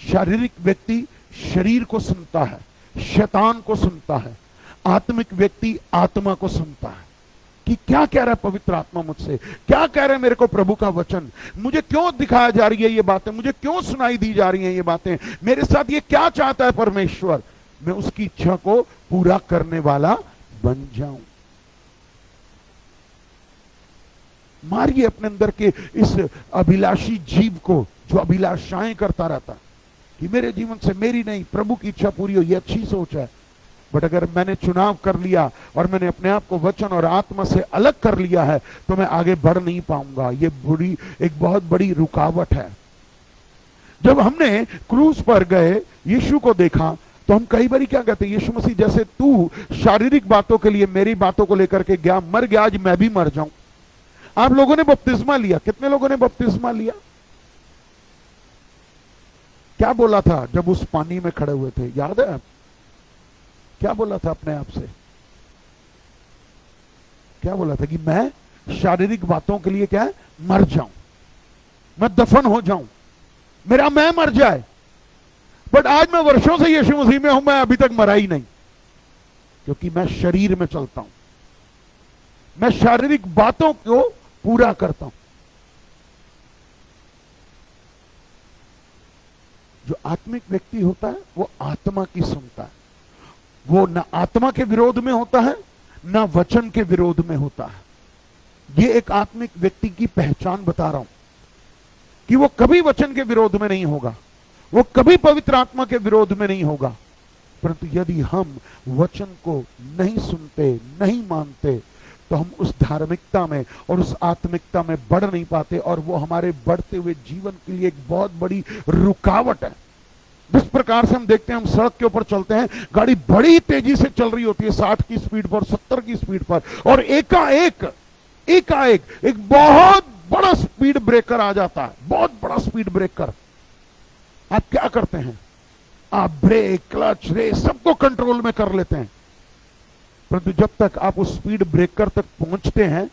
शारीरिक व्यक्ति शरीर को सुनता है, शैतान को सुनता है। आत्मिक व्यक्ति आत्मा को सुनता है कि क्या कह रहा है पवित्र आत्मा मुझसे, क्या कह रहा है मेरे को प्रभु का वचन, मुझे क्यों दिखाया जा रही है ये बातें, मुझे क्यों सुनाई दी जा रही हैं ये बातें, मेरे साथ ये क्या चाहता है परमेश्वर, मैं उसकी इच्छा को पूरा करने वाला बन जाऊं। मारिए अपने अंदर के इस अभिलाषी जीव को, जो अभिलाषाएं करता रहता कि मेरे जीवन से मेरी नहीं प्रभु की इच्छा पूरी हो। ये अच्छी सोच है, बट अगर मैंने चुनाव कर लिया और मैंने अपने आप को वचन और आत्मा से अलग कर लिया है, तो मैं आगे बढ़ नहीं पाऊंगा। ये बुरी, एक बहुत बड़ी रुकावट है। जब हमने क्रूज पर गए, यीशु को देखा, तो हम कई बार क्या कहते हैं, यीशु मसीह जैसे तू शारीरिक बातों के लिए मेरी बातों को लेकर के गया, मर गया, आज मैं भी मर जाऊं। आप लोगों ने बपतिस्मा लिया, कितने लोगों ने बपतिस्मा लिया? क्या बोला था जब उस पानी में खड़े हुए थे, याद है? क्या बोला था अपने आप से? क्या बोला था कि मैं शारीरिक बातों के लिए क्या है, मर जाऊं, मैं दफन हो जाऊं, मेरा मैं मर जाए। बट आज मैं वर्षों से यीशु मसीह में हूं, मैं अभी तक मरा ही नहीं, क्योंकि मैं शरीर में चलता हूं। मैं शारीरिक बातों को पूरा करता हूं। जो आत्मिक व्यक्ति होता है वो आत्मा की सुनता है। वो ना आत्मा के विरोध में होता है ना वचन के विरोध में होता है। ये एक आत्मिक व्यक्ति की पहचान बता रहा हूं कि वो कभी वचन के विरोध में नहीं होगा, वो कभी पवित्र आत्मा के विरोध में नहीं होगा। परंतु यदि हम वचन को नहीं सुनते, नहीं मानते, तो हम उस धार्मिकता में और उस आत्मिकता में बढ़ नहीं पाते, और वो हमारे बढ़ते हुए जीवन के लिए एक बहुत बड़ी रुकावट है। जिस प्रकार से हम देखते हैं, हम सड़क के ऊपर चलते हैं, गाड़ी बड़ी तेजी से चल रही होती है, 60 की स्पीड पर, 70 की स्पीड पर, और एकाएक एक बहुत बड़ा स्पीड ब्रेकर आ जाता है, बहुत बड़ा स्पीड ब्रेकर। आप क्या करते हैं? आप ब्रेक, क्लच, रेस सबको कंट्रोल में कर लेते हैं, परंतु जब तक आप उस स्पीड ब्रेकर तक पहुंचते हैं,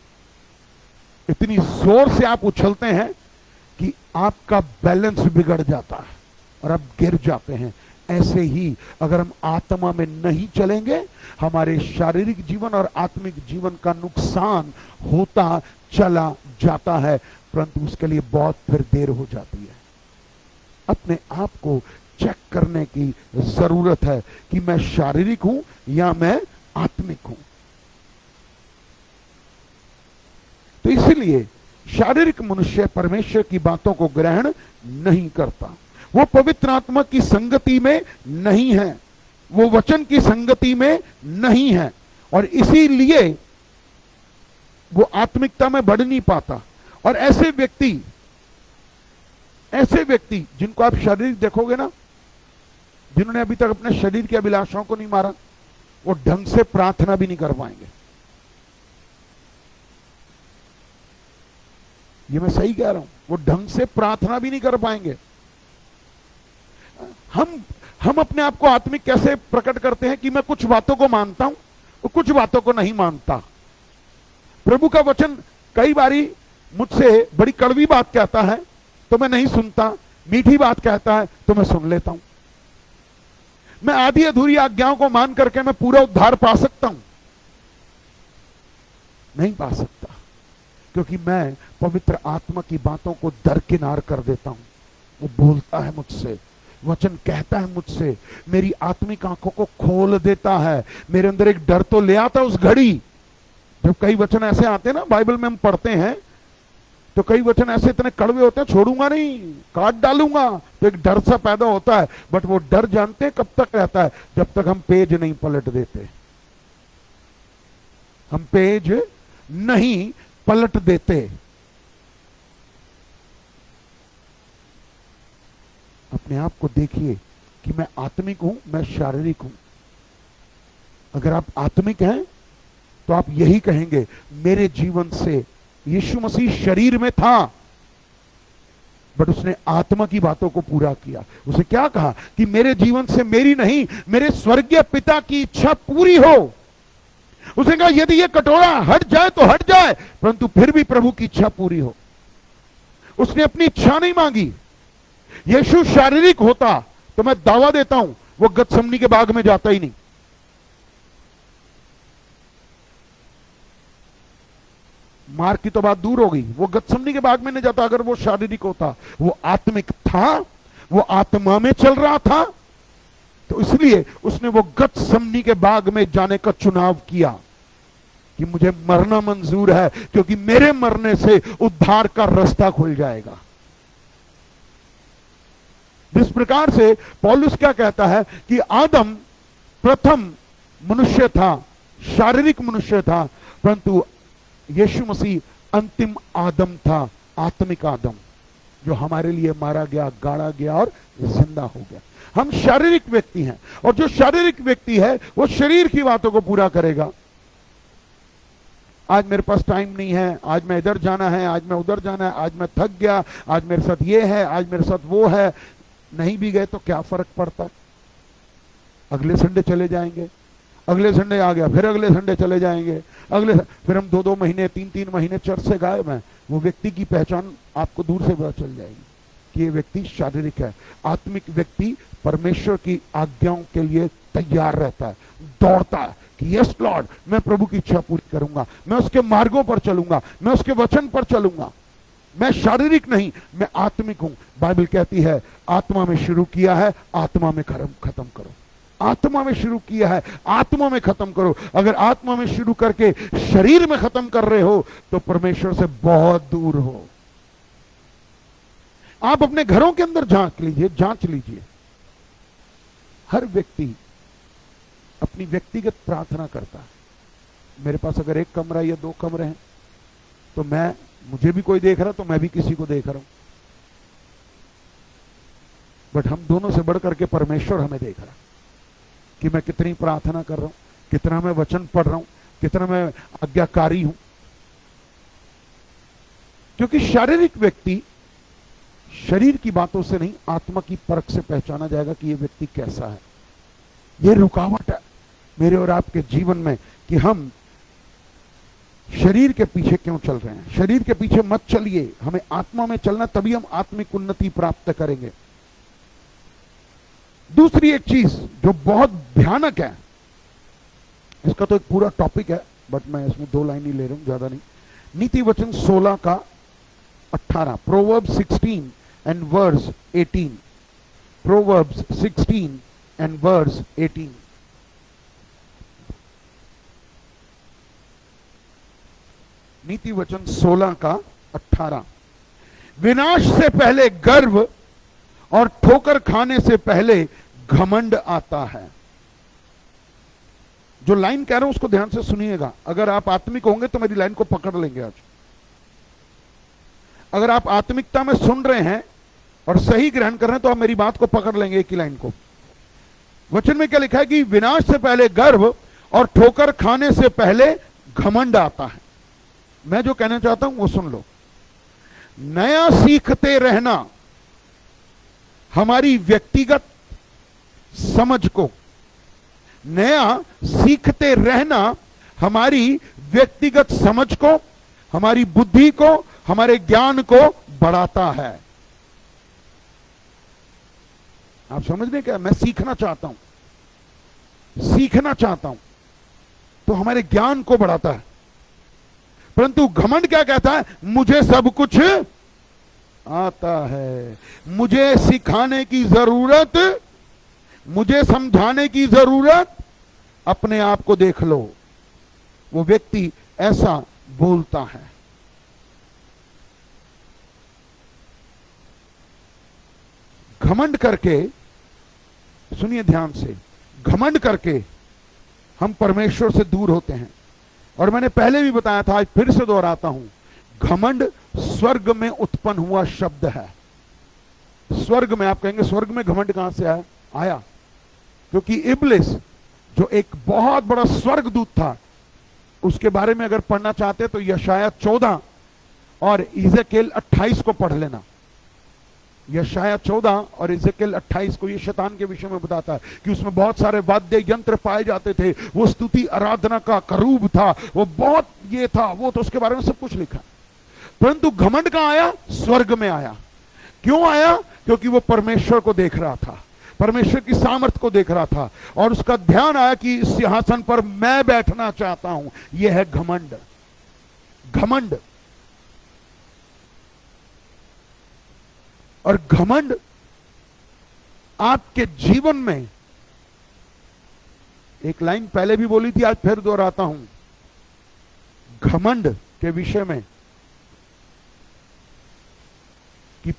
इतनी जोर से आप उछलते हैं कि आपका बैलेंस बिगड़ जाता है और आप गिर जाते हैं। ऐसे ही अगर हम आत्मा में नहीं चलेंगे, हमारे शारीरिक जीवन और आत्मिक जीवन का नुकसान होता चला जाता है, परंतु उसके लिए बहुत फिर देर हो जाती है। अपने आप को चेक करने की जरूरत है कि मैं शारीरिक हूं या मैं आत्मिक हूं। तो इसलिए शारीरिक मनुष्य परमेश्वर की बातों को ग्रहण नहीं करता, वो पवित्र आत्मा की संगति में नहीं है, वो वचन की संगति में नहीं है, और इसीलिए वो आत्मिकता में बढ़ नहीं पाता। और ऐसे व्यक्ति जिनको आप शारीरिक देखोगे ना, जिन्होंने अभी तक अपने शरीर की अभिलाषाओं को नहीं मारा, वो ढंग से प्रार्थना भी नहीं कर पाएंगे। ये मैं सही कह रहा हूं, वो ढंग से प्रार्थना भी नहीं कर पाएंगे। हम अपने आप को आत्मिक कैसे प्रकट करते हैं कि मैं कुछ बातों को मानता हूं और कुछ बातों को नहीं मानता। प्रभु का वचन कई बारी मुझसे बड़ी कड़वी बात कहता है तो मैं नहीं सुनता, मीठी बात कहता है तो मैं सुन लेता हूं। मैं आधी अधूरी आज्ञाओं को मान करके मैं पूरा उद्धार पा सकता हूं? नहीं पा सकता, क्योंकि मैं पवित्र आत्मा की बातों को दरकिनार कर देता हूं। वो बोलता है मुझसे, वचन कहता है मुझसे, मेरी आत्मिक आंखों को खोल देता है। मेरे अंदर एक डर तो ले आता उस घड़ी, जब कई वचन ऐसे आते हैं ना, बाइबल में हम पढ़ते हैं तो कई वचन ऐसे इतने कड़वे होते हैं, छोड़ूंगा नहीं, काट डालूंगा, तो एक डर सा पैदा होता है। बट वो डर जानते हैं कब तक रहता है? जब तक हम पेज नहीं पलट देते। हम पेज नहीं पलट देते। अपने आप को देखिए कि मैं आत्मिक हूं, मैं शारीरिक हूं। अगर आप आत्मिक हैं तो आप यही कहेंगे, मेरे जीवन से यीशु मसीह शरीर में था बट उसने आत्मा की बातों को पूरा किया। उसे क्या कहा कि मेरे जीवन से मेरी नहीं, मेरे स्वर्गीय पिता की इच्छा पूरी हो। उसने कहा यदि ये कटोरा हट जाए तो हट जाए, परंतु फिर भी प्रभु की इच्छा पूरी हो। उसने अपनी इच्छा नहीं मांगी। यीशु शारीरिक होता तो मैं दावा देता हूं वो गतसमनी के बाग में जाता ही नहीं। मार की तो बात दूर हो गई, वो गतसमनी के बाग में नहीं जाता अगर वो शारीरिक होता। वो आत्मिक था, वो आत्मा में चल रहा था, तो इसलिए उसने वो गतसमनी के बाग में जाने का चुनाव किया कि मुझे मरना मंजूर है, क्योंकि मेरे मरने से उद्धार का रास्ता खुल जाएगा। जिस प्रकार से पौलुस क्या कहता है कि आदम प्रथम मनुष्य था, शारीरिक मनुष्य था, परंतु यीशु मसीह अंतिम आदम था, आत्मिक आदम, जो हमारे लिए मारा गया, गाड़ा गया और जिंदा हो गया। हम शारीरिक व्यक्ति हैं, और जो शारीरिक व्यक्ति है वो शरीर की बातों को पूरा करेगा। आज मेरे पास टाइम नहीं है, आज मैं इधर जाना है, आज मैं उधर जाना है, आज मैं थक गया, आज मेरे साथ ये है, आज मेरे साथ वो है। नहीं भी गए तो क्या फर्क पड़ता, अगले संडे चले जाएंगे, अगले संडे आ गया, फिर अगले संडे चले जाएंगे, फिर हम 2-2 महीने 3-3 महीने चर्च से गायब हैं। वो व्यक्ति की पहचान आपको दूर से पता चल जाएगी कि ये व्यक्ति शारीरिक है। आत्मिक व्यक्ति परमेश्वर की आज्ञाओं के लिए तैयार रहता है, दौड़ता है कि कि यस लॉर्ड, मैं प्रभु की इच्छा पूरी करूंगा, मैं उसके मार्गों पर चलूंगा, मैं उसके वचन पर चलूंगा। मैं शारीरिक नहीं, मैं आत्मिक हूं। बाइबल कहती है आत्मा में शुरू किया है, आत्मा में खत्म करो। आत्मा में शुरू किया है, आत्मा में खत्म करो। अगर आत्मा में शुरू करके शरीर में खत्म कर रहे हो तो परमेश्वर से बहुत दूर हो। आप अपने घरों के अंदर जांच लीजिए। हर व्यक्ति अपनी व्यक्तिगत प्रार्थना करता है। मेरे पास अगर एक कमरा या 2 कमरे हैं तो मुझे भी कोई देख रहा तो मैं भी किसी को देख रहा हूं, बट हम दोनों से बढ़कर के परमेश्वर हमें देख रहा कि मैं कितनी प्रार्थना कर रहा हूं, कितना मैं वचन पढ़ रहा हूं, कितना मैं आज्ञाकारी हूं। क्योंकि शारीरिक व्यक्ति शरीर की बातों से नहीं, आत्मा की परख से पहचाना जाएगा कि यह व्यक्ति कैसा है। यह रुकावट है मेरे और आपके जीवन में कि हम शरीर के पीछे क्यों चल रहे हैं। शरीर के पीछे मत चलिए, हमें आत्मा में चलना, तभी हम आत्मिक उन्नति प्राप्त करेंगे। दूसरी एक चीज जो बहुत भयानक है, इसका तो एक पूरा टॉपिक है, बट मैं इसमें 2 लाइन ही ले रहा हूं, ज्यादा नहीं। नीति वचन 16 का 18, proverbs 16 and verse 18। Proverbs 16 and verse 18। नीति वचन 16 का 18। विनाश से पहले गर्व और ठोकर खाने से पहले घमंड आता है। जो लाइन कह रहा हूं उसको ध्यान से सुनिएगा। अगर आप आत्मिक होंगे तो मेरी लाइन को पकड़ लेंगे आज। अगर आप आत्मिकता में सुन रहे हैं और सही ग्रहण कर रहे हैं तो आप मेरी बात को पकड़ लेंगे, एक ही लाइन को। वचन में क्या लिखा है कि विनाश से पहले गर्व और ठोकर खाने से पहले घमंड आता है। मैं जो कहना चाहता हूं वो सुन लो। नया सीखते रहना हमारी व्यक्तिगत समझ को, नया सीखते रहना हमारी व्यक्तिगत समझ को, हमारी बुद्धि को, हमारे ज्ञान को बढ़ाता है। आप समझ रहे क्या? मैं सीखना चाहता हूं तो हमारे ज्ञान को बढ़ाता है। परंतु घमंड क्या कहता है? मुझे सब कुछ आता है, मुझे सिखाने की जरूरत, मुझे समझाने की जरूरत, अपने आप को देख लो। वो व्यक्ति ऐसा बोलता है। घमंड करके, सुनिए ध्यान से, घमंड करके हम परमेश्वर से दूर होते हैं। और मैंने पहले भी बताया था, आज फिर से दोहराता हूं, घमंड स्वर्ग में उत्पन्न हुआ शब्द है। स्वर्ग में, आप कहेंगे स्वर्ग में घमंड कहां से आया? क्योंकि इब्लिस जो एक बहुत बड़ा स्वर्गदूत था, उसके बारे में अगर पढ़ना चाहते तो यशाया 14 और इज़ेकिएल 28 को पढ़ लेना। यशाया 14 और इज़ेकिएल 28 को ये शैतान के विषय में बताता है कि उसमें बहुत सारे वाद्य यंत्र पाए जाते थे, वो स्तुति आराधना का करूब था, वो बहुत ये था वो, तो उसके बारे में सब कुछ लिखा। परंतु घमंड कहां आया? स्वर्ग में आया। क्यों आया? क्योंकि वो परमेश्वर को देख रहा था, परमेश्वर की सामर्थ को देख रहा था, और उसका ध्यान आया कि इस सिंहासन पर मैं बैठना चाहता हूं। यह है घमंड। घमंड और घमंड आपके जीवन में, एक लाइन पहले भी बोली थी, आज फिर दोहराता हूं, घमंड के विषय में कि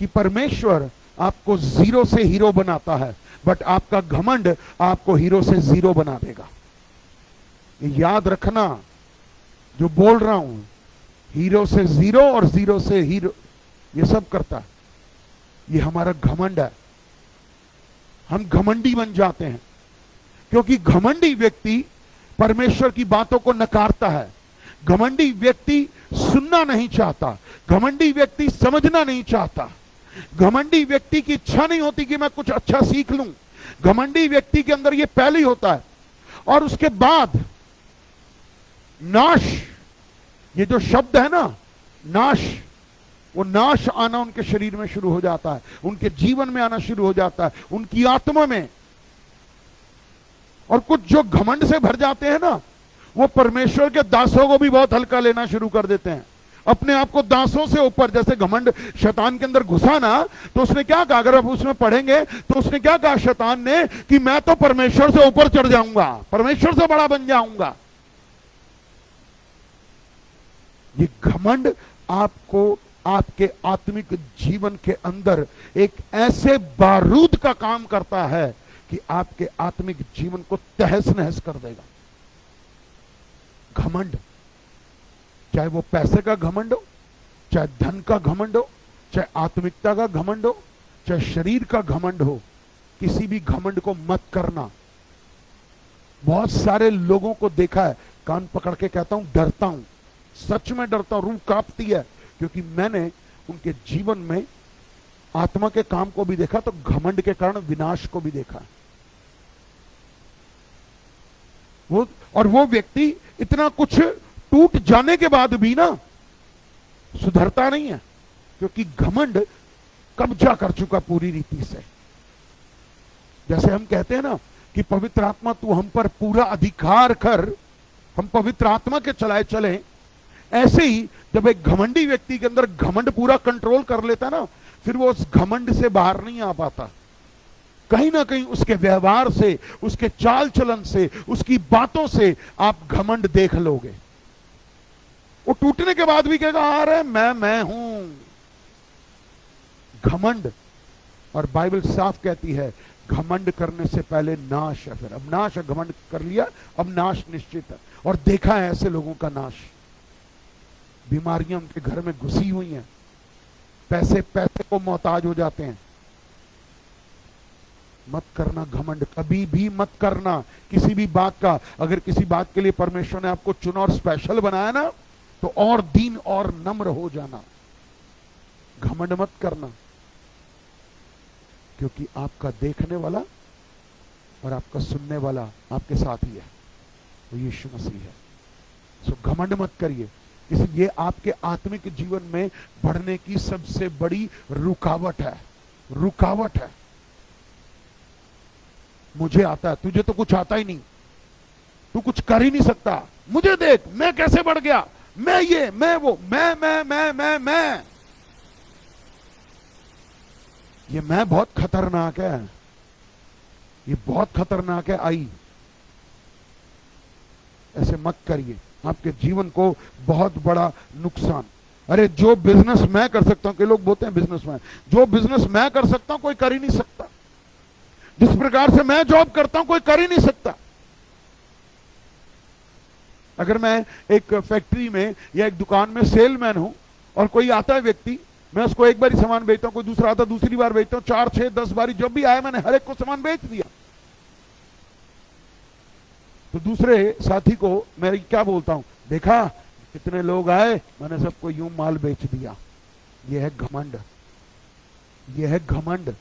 परमेश्वर आपको जीरो से हीरो बनाता है, बट आपका घमंड आपको हीरो से जीरो बना देगा। ये याद रखना जो बोल रहा हूं, हीरो से जीरो और जीरो से हीरो, ये सब करता है। ये हमारा घमंड है। हम घमंडी बन जाते हैं क्योंकि घमंडी व्यक्ति परमेश्वर की बातों को नकारता है। घमंडी व्यक्ति सुनना नहीं चाहता, घमंडी व्यक्ति समझना नहीं चाहता, घमंडी व्यक्ति की इच्छा नहीं होती कि मैं कुछ अच्छा सीख लूं। घमंडी व्यक्ति के अंदर ये पहले ही होता है। और उसके बाद नाश, ये जो शब्द है ना, नाश, वो नाश आना उनके शरीर में शुरू हो जाता है, उनके जीवन में आना शुरू हो जाता है, उनकी आत्मा में। और कुछ जो घमंड से भर जाते हैं ना, वो परमेश्वर के दासों को भी बहुत हल्का लेना शुरू कर देते हैं, अपने आप को दासों से ऊपर। जैसे घमंड शैतान के अंदर घुसा ना, तो उसने क्या कहा, अगर आप उसमें पढ़ेंगे तो उसने क्या कहा शैतान ने, कि मैं तो परमेश्वर से ऊपर चढ़ जाऊंगा, परमेश्वर से बड़ा बन जाऊंगा। ये घमंड आपको आपके आत्मिक जीवन के अंदर एक ऐसे बारूद का काम करता है कि आपके आत्मिक जीवन को तहस नहस कर देगा। घमंड, चाहे वो पैसे का घमंड हो, चाहे धन का घमंड हो, चाहे आत्मिकता का घमंड हो, चाहे शरीर का घमंड हो, किसी भी घमंड को मत करना। बहुत सारे लोगों को देखा है, कान पकड़ के कहता हूं, डरता हूं, सच में डरता हूं, रूह कांपती है, क्योंकि मैंने उनके जीवन में आत्मा के काम को भी देखा, तो घमंड के कारण विनाश को भी देखा। वो व्यक्ति इतना कुछ टूट जाने के बाद भी ना सुधरता नहीं है, क्योंकि घमंड कब्जा कर चुका पूरी रीति से। जैसे हम कहते हैं ना कि पवित्र आत्मा तू हम पर पूरा अधिकार कर, हम पवित्र आत्मा के चलाए चले, ऐसे ही जब एक घमंडी व्यक्ति के अंदर घमंड पूरा कंट्रोल कर लेता ना, फिर वो उस घमंड से बाहर नहीं आ पाता। कहीं ना कहीं उसके व्यवहार से, उसके चाल चलन से, उसकी बातों से आप घमंड देख लोगे। वो टूटने के बाद भी कहेगा, अरे मैं हूं। घमंड, और बाइबल साफ कहती है घमंड करने से पहले नाश है। फिर अब नाश है, घमंड कर लिया, अब नाश निश्चित है। और देखा है ऐसे लोगों का नाश। बीमारियां उनके घर में घुसी हुई हैं, पैसे को मोहताज हो जाते हैं। मत करना घमंड, कभी भी मत करना किसी भी बात का। अगर किसी बात के लिए परमेश्वर ने आपको चुना और स्पेशल बनाया ना, तो और दीन और नम्र हो जाना, घमंड मत करना। क्योंकि आपका देखने वाला और आपका सुनने वाला आपके साथ ही है, वो यीशु मसीह है। सो घमंड मत करिए। इसलिए ये आपके आत्मिक जीवन में बढ़ने की सबसे बड़ी रुकावट है। रुकावट है। मुझे आता है, तुझे तो कुछ आता ही नहीं, तू कुछ कर ही नहीं सकता, मुझे देख मैं कैसे बढ़ गया, मैं ये मैं वो, मैं। ये मैं बहुत खतरनाक है, ये बहुत खतरनाक है। आई ऐसे मत करिए, आपके जीवन को बहुत बड़ा नुकसान। अरे जो बिजनेस मैं कर सकता हूं, के लोग बोलते हैं बिजनेसमैन, जो बिजनेस मैं कर सकता हूं कोई कर ही नहीं सकता। जिस प्रकार से मैं जॉब करता हूं कोई कर ही नहीं सकता। अगर मैं एक फैक्ट्री में या एक दुकान में सेलमैन हूं और कोई आता है व्यक्ति, मैं उसको एक बार ही सामान बेचता हूं, कोई दूसरा आता दूसरी बार बेचता हूं, 4, 6, 10 बारी जब भी आया मैंने हर एक को सामान बेच दिया। तो दूसरे साथी को मैं क्या बोलता हूं, देखा कितने लोग आए, मैंने सबको यूं माल बेच दिया। यह है घमंड, यह है घमंड।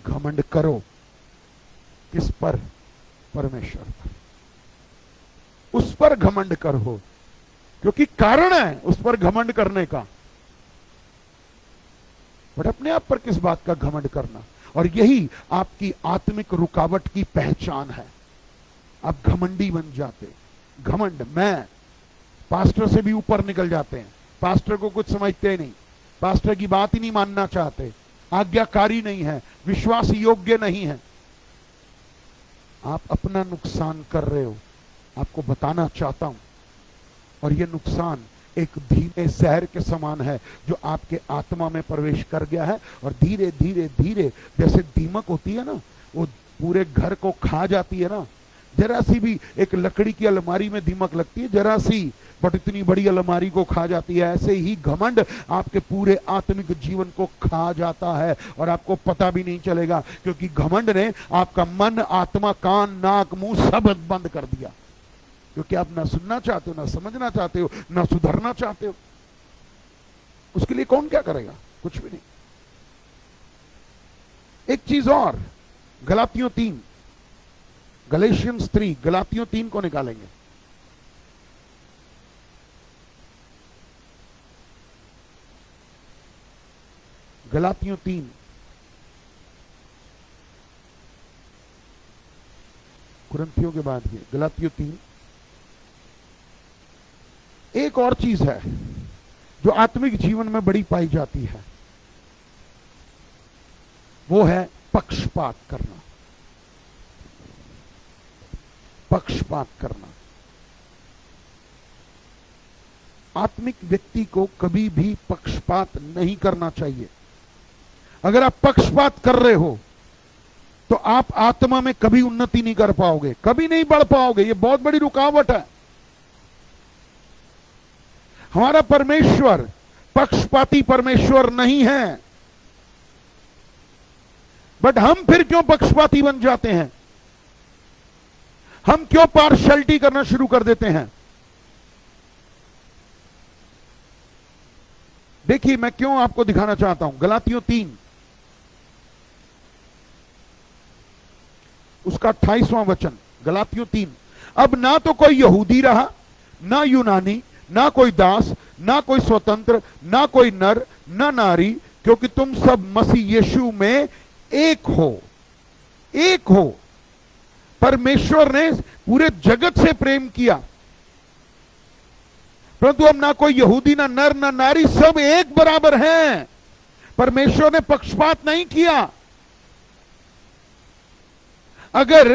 घमंड करो किस पर? परमेश्वर पर। उस पर घमंड करो, क्योंकि कारण है उस पर घमंड करने का। बट अपने आप पर किस बात का घमंड करना? और यही आपकी आत्मिक रुकावट की पहचान है। आप घमंडी बन जाते। घमंड, मैं पास्टर से भी ऊपर निकल जाते हैं, पास्टर को कुछ समझते नहीं, पास्टर की बात ही नहीं मानना चाहते, आज्ञाकारी नहीं है, विश्वास योग्य नहीं है। आप अपना नुकसान कर रहे हो, आपको बताना चाहता हूं। और यह नुकसान एक धीमे जहर के समान है जो आपके आत्मा में प्रवेश कर गया है, और धीरे धीरे धीरे जैसे दीमक होती है ना, वो पूरे घर को खा जाती है ना। जरा सी भी एक लकड़ी की अलमारी में दीमक लगती है, जरा सी, बट इतनी बड़ी अलमारी को खा जाती है। ऐसे ही घमंड आपके पूरे आत्मिक जीवन को खा जाता है और आपको पता भी नहीं चलेगा, क्योंकि घमंड ने आपका मन, आत्मा, कान, नाक, मुंह सब बंद कर दिया। क्योंकि आप ना सुनना चाहते हो, ना समझना चाहते हो, ना सुधरना चाहते हो। उसके लिए कौन क्या करेगा? कुछ भी नहीं। एक चीज और, गलातियों 3, गलेशियंस 3, गलातियों 3 को निकालेंगे। गलातियों 3 कुरिन्थियों के बाद ये गलातियों 3। एक और चीज है जो आत्मिक जीवन में बड़ी पाई जाती है, वो है पक्षपात करना। पक्षपात करना। आत्मिक व्यक्ति को कभी भी पक्षपात नहीं करना चाहिए। अगर आप पक्षपात कर रहे हो तो आप आत्मा में कभी उन्नति नहीं कर पाओगे, कभी नहीं बढ़ पाओगे। ये बहुत बड़ी रुकावट है। हमारा परमेश्वर पक्षपाती परमेश्वर नहीं है, बट हम फिर क्यों पक्षपाती बन जाते हैं? हम क्यों पार्शियलिटी करना शुरू कर देते हैं? देखिए, मैं क्यों आपको दिखाना चाहता हूं। गलातियों 3 उसका 28वां वचन। गलातियों 3, अब ना तो कोई यहूदी रहा, ना यूनानी, ना कोई दास, ना कोई स्वतंत्र, ना कोई नर, ना नारी, क्योंकि तुम सब मसीह यीशु में एक हो। एक हो। परमेश्वर ने पूरे जगत से प्रेम किया, परंतु हम ना कोई यहूदी, ना नर, ना नारी, सब एक बराबर हैं। परमेश्वर ने पक्षपात नहीं किया। अगर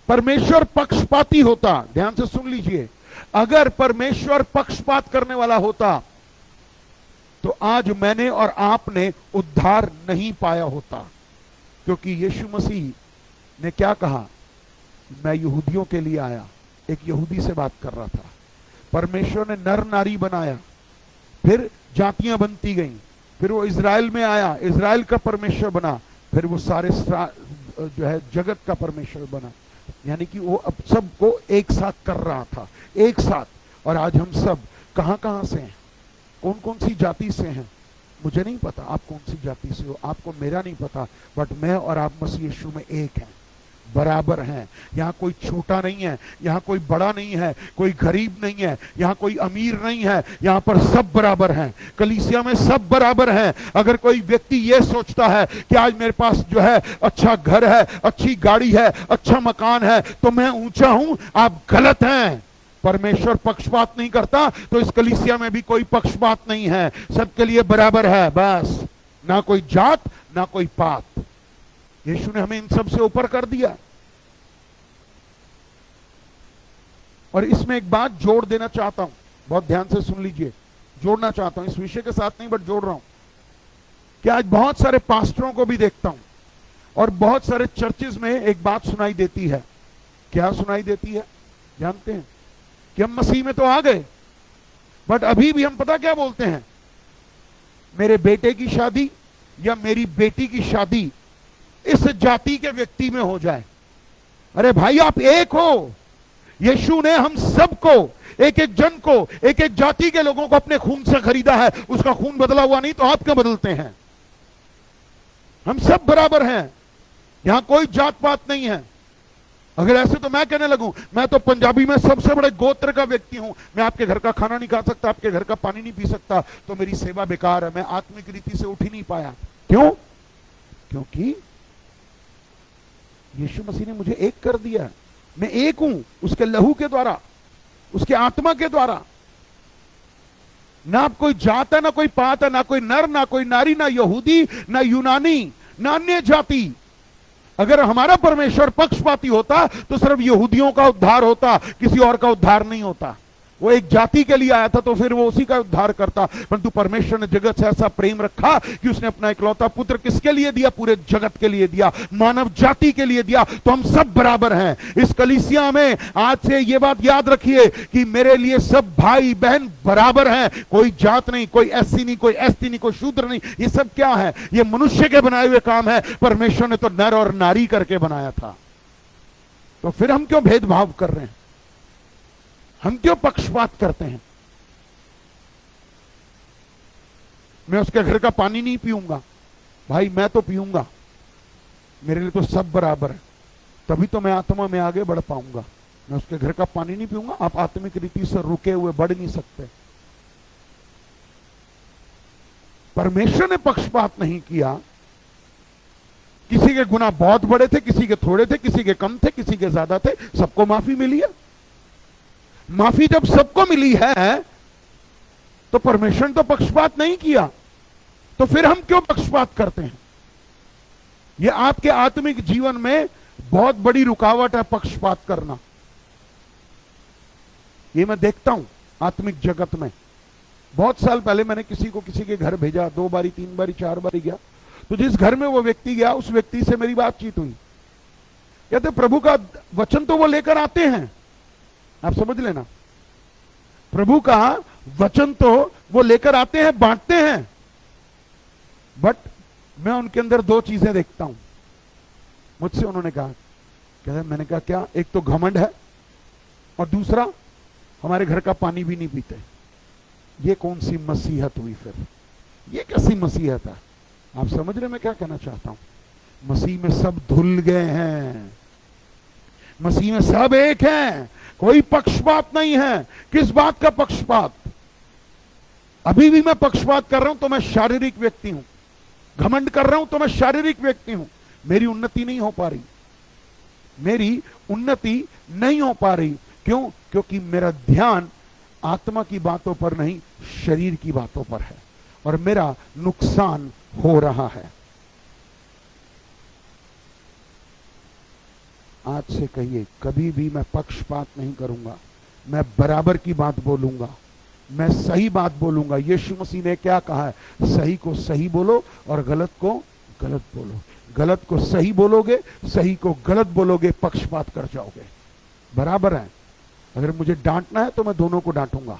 परमेश्वर पक्षपाती होता, ध्यान से सुन लीजिए, अगर परमेश्वर पक्षपात करने वाला होता तो आज मैंने और आपने उद्धार नहीं पाया होता। क्योंकि यीशु मसीह ने क्या कहा? मैं यहूदियों के लिए आया। एक यहूदी से बात कर रहा था। परमेश्वर ने नर नारी बनाया, फिर जातियां बनती गईं, फिर वो इज़राइल में आया, इज़राइल का परमेश्वर बना, फिर वो सारे जो है जगत का परमेश्वर बना। यानी कि वो अब सबको एक साथ कर रहा था, एक साथ। और आज हम सब कहां कहां से हैं, कौन कौन सी जाति से हैं, मुझे नहीं पता आप कौन सी जाति से हो, आपको मेरा नहीं पता, बट मैं और आप मसीह यीशु में एक हैं, बराबर हैं। यहां कोई छोटा नहीं है, यहां कोई बड़ा नहीं है, कोई गरीब नहीं है, यहां कोई अमीर नहीं है, यहां पर सब बराबर हैं। कलीसिया में सब बराबर हैं। अगर कोई व्यक्ति यह सोचता है कि आज मेरे पास जो है अच्छा घर है, अच्छी गाड़ी है, अच्छा मकान है, तो मैं ऊंचा हूं, आप गलत हैं। परमेश्वर पक्षपात नहीं करता, तो इस कलीसिया में भी कोई पक्षपात नहीं है, सबके लिए बराबर है। बस, ना कोई जात, ना कोई पात। यीशु ने हमें इन सब से ऊपर कर दिया। और इसमें एक बात जोड़ देना चाहता हूं, बहुत ध्यान से सुन लीजिए, जोड़ना चाहता हूं, इस विषय के साथ नहीं बट जोड़ रहा हूं कि आज बहुत सारे पास्टरों को भी देखता हूं और बहुत सारे चर्चेज में एक बात सुनाई देती है। क्या सुनाई देती है जानते हैं? कि हम मसीह में तो आ गए, बट अभी भी हम पता क्या बोलते हैं? मेरे बेटे की शादी या मेरी बेटी की शादी इस जाति के व्यक्ति में हो जाए। अरे भाई, आप एक हो। यीशु ने हम सबको, एक एक जन को, एक एक जाति के लोगों को अपने खून से खरीदा है। उसका खून बदला हुआ नहीं तो आप क्यों बदलते हैं? हम सब बराबर हैं, यहां कोई जात पात नहीं है। अगर ऐसे तो मैं कहने लगूं, मैं तो पंजाबी में सबसे बड़े गोत्र का व्यक्ति हूं, मैं आपके घर का खाना नहीं खा सकता, आपके घर का पानी नहीं पी सकता, तो मेरी सेवा बेकार है, मैं आत्मिक रीति से उठ ही नहीं पाया। क्यों? क्योंकि यीशु मसीह ने मुझे एक कर दिया। मैं एक हूं उसके लहू के द्वारा, उसके आत्मा के द्वारा। ना कोई जात है, ना कोई पात है, ना कोई नर, ना कोई नारी, ना यहूदी, ना यूनानी, ना अन्य जाति। अगर हमारा परमेश्वर पक्षपाती होता तो सिर्फ यहूदियों का उद्धार होता, किसी और का उद्धार नहीं होता। वो एक जाति के लिए आया था तो फिर वो उसी का उद्धार करता। परंतु परमेश्वर ने जगत से ऐसा प्रेम रखा कि उसने अपना इकलौता पुत्र किसके लिए दिया? पूरे जगत के लिए दिया, मानव जाति के लिए दिया। तो हम सब बराबर हैं इस कलीसिया में। आज से ये बात याद रखिए कि मेरे लिए सब भाई बहन बराबर हैं। कोई जात नहीं, कोई एससी नहीं, कोई एसटी नहीं, कोई शूद्र नहीं। ये सब क्या है? ये मनुष्य के बनाए हुए काम है। परमेश्वर ने तो नर और नारी करके बनाया था, तो फिर हम क्यों भेदभाव कर रहे हैं? हम क्यों पक्षपात करते हैं? मैं उसके घर का पानी नहीं पीऊंगा, भाई मैं तो पीऊंगा, मेरे लिए तो सब बराबर है, तभी तो मैं आत्मा में आगे बढ़ पाऊंगा। मैं उसके घर का पानी नहीं पीऊंगा, आप आत्मिक रीति से रुके हुए बढ़ नहीं सकते। परमेश्वर ने पक्षपात नहीं किया किसी के गुनाह बहुत बड़े थे, किसी के थोड़े थे, किसी के कम थे, किसी के ज्यादा थे, सबको माफी मिली है। माफी जब सबको मिली है तो परमेश्वर ने तो पक्षपात नहीं किया, तो फिर हम क्यों पक्षपात करते हैं? यह आपके आत्मिक जीवन में बहुत बड़ी रुकावट है, पक्षपात करना। ये मैं देखता हूं आत्मिक जगत में। बहुत साल पहले मैंने किसी को किसी के घर भेजा, 2 बारी 3 बारी 4 बारी गया, तो जिस घर में वो व्यक्ति गया उस व्यक्ति से मेरी बातचीत हुई। कहते प्रभु का वचन तो वो लेकर आते हैं, आप समझ लेना, प्रभु का वचन तो वो लेकर आते हैं, बांटते हैं, बट मैं उनके अंदर 2 चीजें देखता हूं। मुझसे उन्होंने कहा, कहते मैंने कहा क्या? एक तो घमंड है और दूसरा हमारे घर का पानी भी नहीं पीते। ये कौन सी मसीहत हुई फिर? ये कैसी मसीहत है? आप समझ रहे मैं क्या कहना चाहता हूं? मसीह में सब धुल गए हैं, मसीह में सब एक हैं, कोई पक्षपात नहीं है। किस बात का पक्षपात? अभी भी मैं पक्षपात कर रहा हूं तो मैं शारीरिक व्यक्ति हूं, घमंड कर रहा हूं तो मैं शारीरिक व्यक्ति हूं। मेरी उन्नति नहीं हो पा रही, मेरी उन्नति नहीं हो पा रही। क्यों? क्योंकि मेरा ध्यान आत्मा की बातों पर नहीं, शरीर की बातों पर है, और मेरा नुकसान हो रहा है। आज से कहिए, कभी भी मैं पक्षपात नहीं करूंगा, मैं बराबर की बात बोलूंगा, मैं सही बात बोलूंगा। यीशु मसीह ने क्या कहा है? सही को सही बोलो और गलत को गलत बोलो। गलत को सही बोलोगे, सही को गलत बोलोगे, पक्षपात कर जाओगे। बराबर है। अगर मुझे डांटना है तो मैं दोनों को डांटूंगा,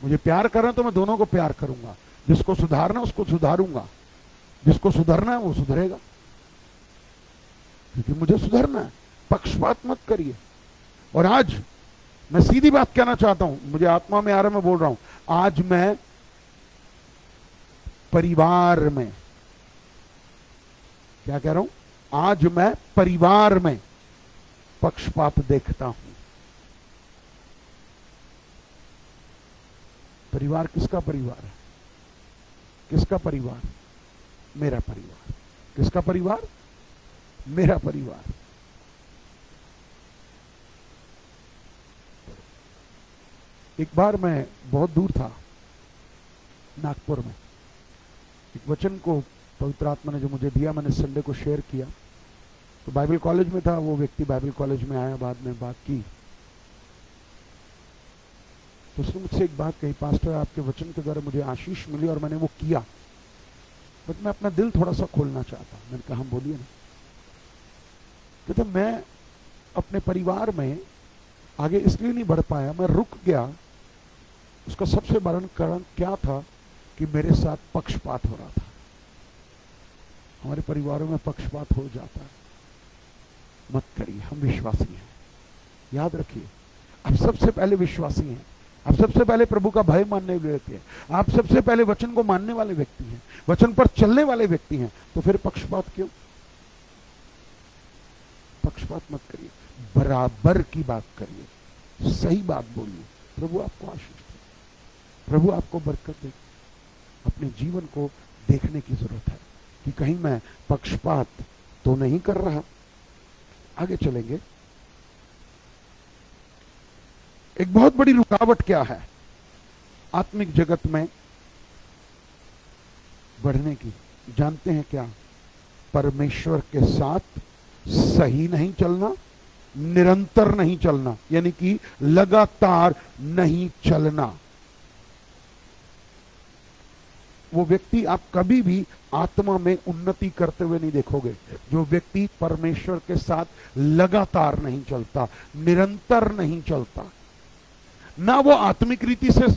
मुझे प्यार करना है तो मैं दोनों को प्यार करूंगा, जिसको सुधारना है उसको सुधारूंगा, जिसको सुधरना है वो सुधरेगा, क्योंकि मुझे सुधरना है। पक्षपात मत करिए। और आज मैं सीधी बात कहना चाहता हूं, मुझे आत्मा में आ रहा है, मैं बोल रहा हूं, आज मैं परिवार में, क्या कह रहा हूं? आज मैं परिवार में पक्षपात देखता हूं। परिवार किसका परिवार है? किसका परिवार? मेरा परिवार। किसका परिवार? मेरा परिवार। एक बार मैं बहुत दूर था, नागपुर में, एक वचन को पवित्र आत्मा ने जो मुझे दिया, मैंने संडे को शेयर किया। तो बाइबल कॉलेज में था, वो व्यक्ति बाइबल कॉलेज में आया, बाद में बात की, तो उसने मुझसे एक बात कही, पास्टर आपके वचन के द्वारा मुझे आशीष मिली और मैंने वो किया, बट मैं अपना दिल थोड़ा सा खोलना चाहता। मैंने कहा हम बोलिए ना। कहते मैं अपने परिवार में आगे इसलिए नहीं बढ़ पाया, मैं रुक गया। उसका सबसे बड़ा कारण क्या था? कि मेरे साथ पक्षपात हो रहा था। हमारे परिवारों में पक्षपात हो जाता है, मत करिए। हम विश्वासी हैं, याद रखिए, आप सबसे पहले विश्वासी हैं, आप सबसे पहले प्रभु का भय मानने वाले व्यक्ति हैं, आप सबसे पहले वचन को मानने वाले व्यक्ति हैं, वचन पर चलने वाले व्यक्ति हैं, तो फिर पक्षपात क्यों? पक्षपात मत करिए, बराबर की बात करिए, सही बात बोलिए। प्रभु आपको आशीष दे, प्रभु आपको बरकत दे। अपने जीवन को देखने की जरूरत है कि कहीं मैं पक्षपात तो नहीं कर रहा। आगे चलेंगे। एक बहुत बड़ी रुकावट क्या है आत्मिक जगत में बढ़ने की? जानते हैं क्या? परमेश्वर के साथ सही नहीं चलना, निरंतर नहीं चलना, यानी कि लगातार नहीं चलना। वो व्यक्ति आप कभी भी आत्मा में उन्नति करते हुए नहीं देखोगे, जो व्यक्ति परमेश्वर के साथ लगातार नहीं चलता, निरंतर नहीं चलता। ना वो आत्मिक रीति से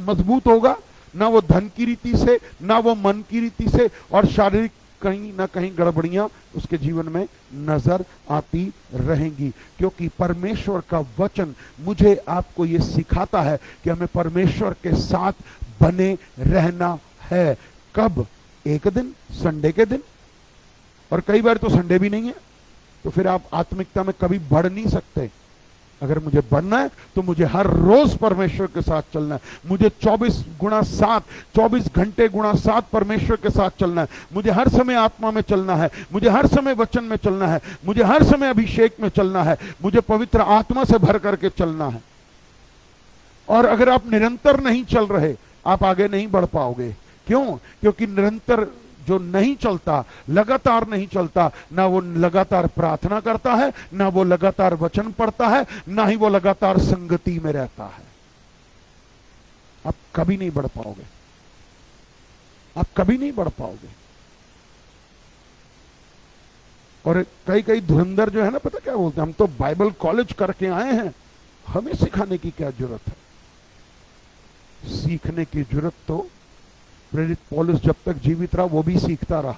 मजबूत होगा, ना वो धन की रीति से, ना वो मन की रीति से, और शारीरिक कहीं ना कहीं गड़बड़ियां उसके जीवन में नजर आती रहेंगी। क्योंकि परमेश्वर का वचन मुझे आपको ये सिखाता है कि हमें परमेश्वर के साथ बने रहना है। कब? एक दिन, संडे के दिन, और कई बार तो संडे भी नहीं है, तो फिर आप आत्मिकता में कभी बढ़ नहीं सकते। अगर मुझे बनना है तो मुझे हर रोज परमेश्वर के साथ चलना है। मुझे 24x7 24 घंटे गुणा 7 परमेश्वर के साथ चलना है। मुझे हर समय आत्मा में चलना है, मुझे हर समय वचन में चलना है, मुझे हर समय अभिषेक में चलना है, मुझे पवित्र आत्मा से भर करके चलना है। और अगर आप निरंतर नहीं चल रहे, आप आगे नहीं बढ़ पाओगे। क्यों? क्योंकि निरंतर जो नहीं चलता, लगातार नहीं चलता, ना वो लगातार प्रार्थना करता है, ना वो लगातार वचन पढ़ता है, ना ही वो लगातार संगति में रहता है, आप कभी नहीं बढ़ पाओगे। आप कभी नहीं बढ़ पाओगे। और कई कई धुरंधर जो है ना, पता क्या बोलते हैं, हम तो बाइबल कॉलेज करके आए हैं, हमें सिखाने की क्या जरूरत है। सीखने की जरूरत तो प्रेरित पौलुस जब तक जीवित रहा वो भी सीखता रहा।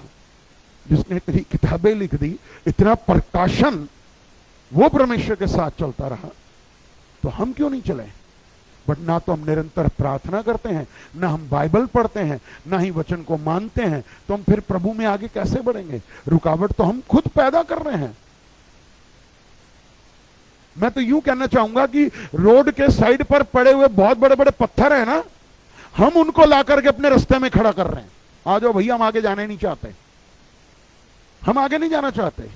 जिसने इतनी किताबें लिख दी, इतना प्रकाशन, वो परमेश्वर के साथ चलता रहा, तो हम क्यों नहीं चले? बट ना तो हम निरंतर प्रार्थना करते हैं, ना हम बाइबल पढ़ते हैं, ना ही वचन को मानते हैं, तो हम फिर प्रभु में आगे कैसे बढ़ेंगे? रुकावट तो हम खुद पैदा कर रहे हैं। मैं तो यूं कहना चाहूंगा कि रोड के साइड पर पड़े हुए बहुत बड़े बड़े पत्थर है ना, हम उनको ला करके अपने रास्ते में खड़ा कर रहे हैं। आ जाओ भैया, हम आगे जाने नहीं चाहते, हम आगे नहीं जाना चाहते,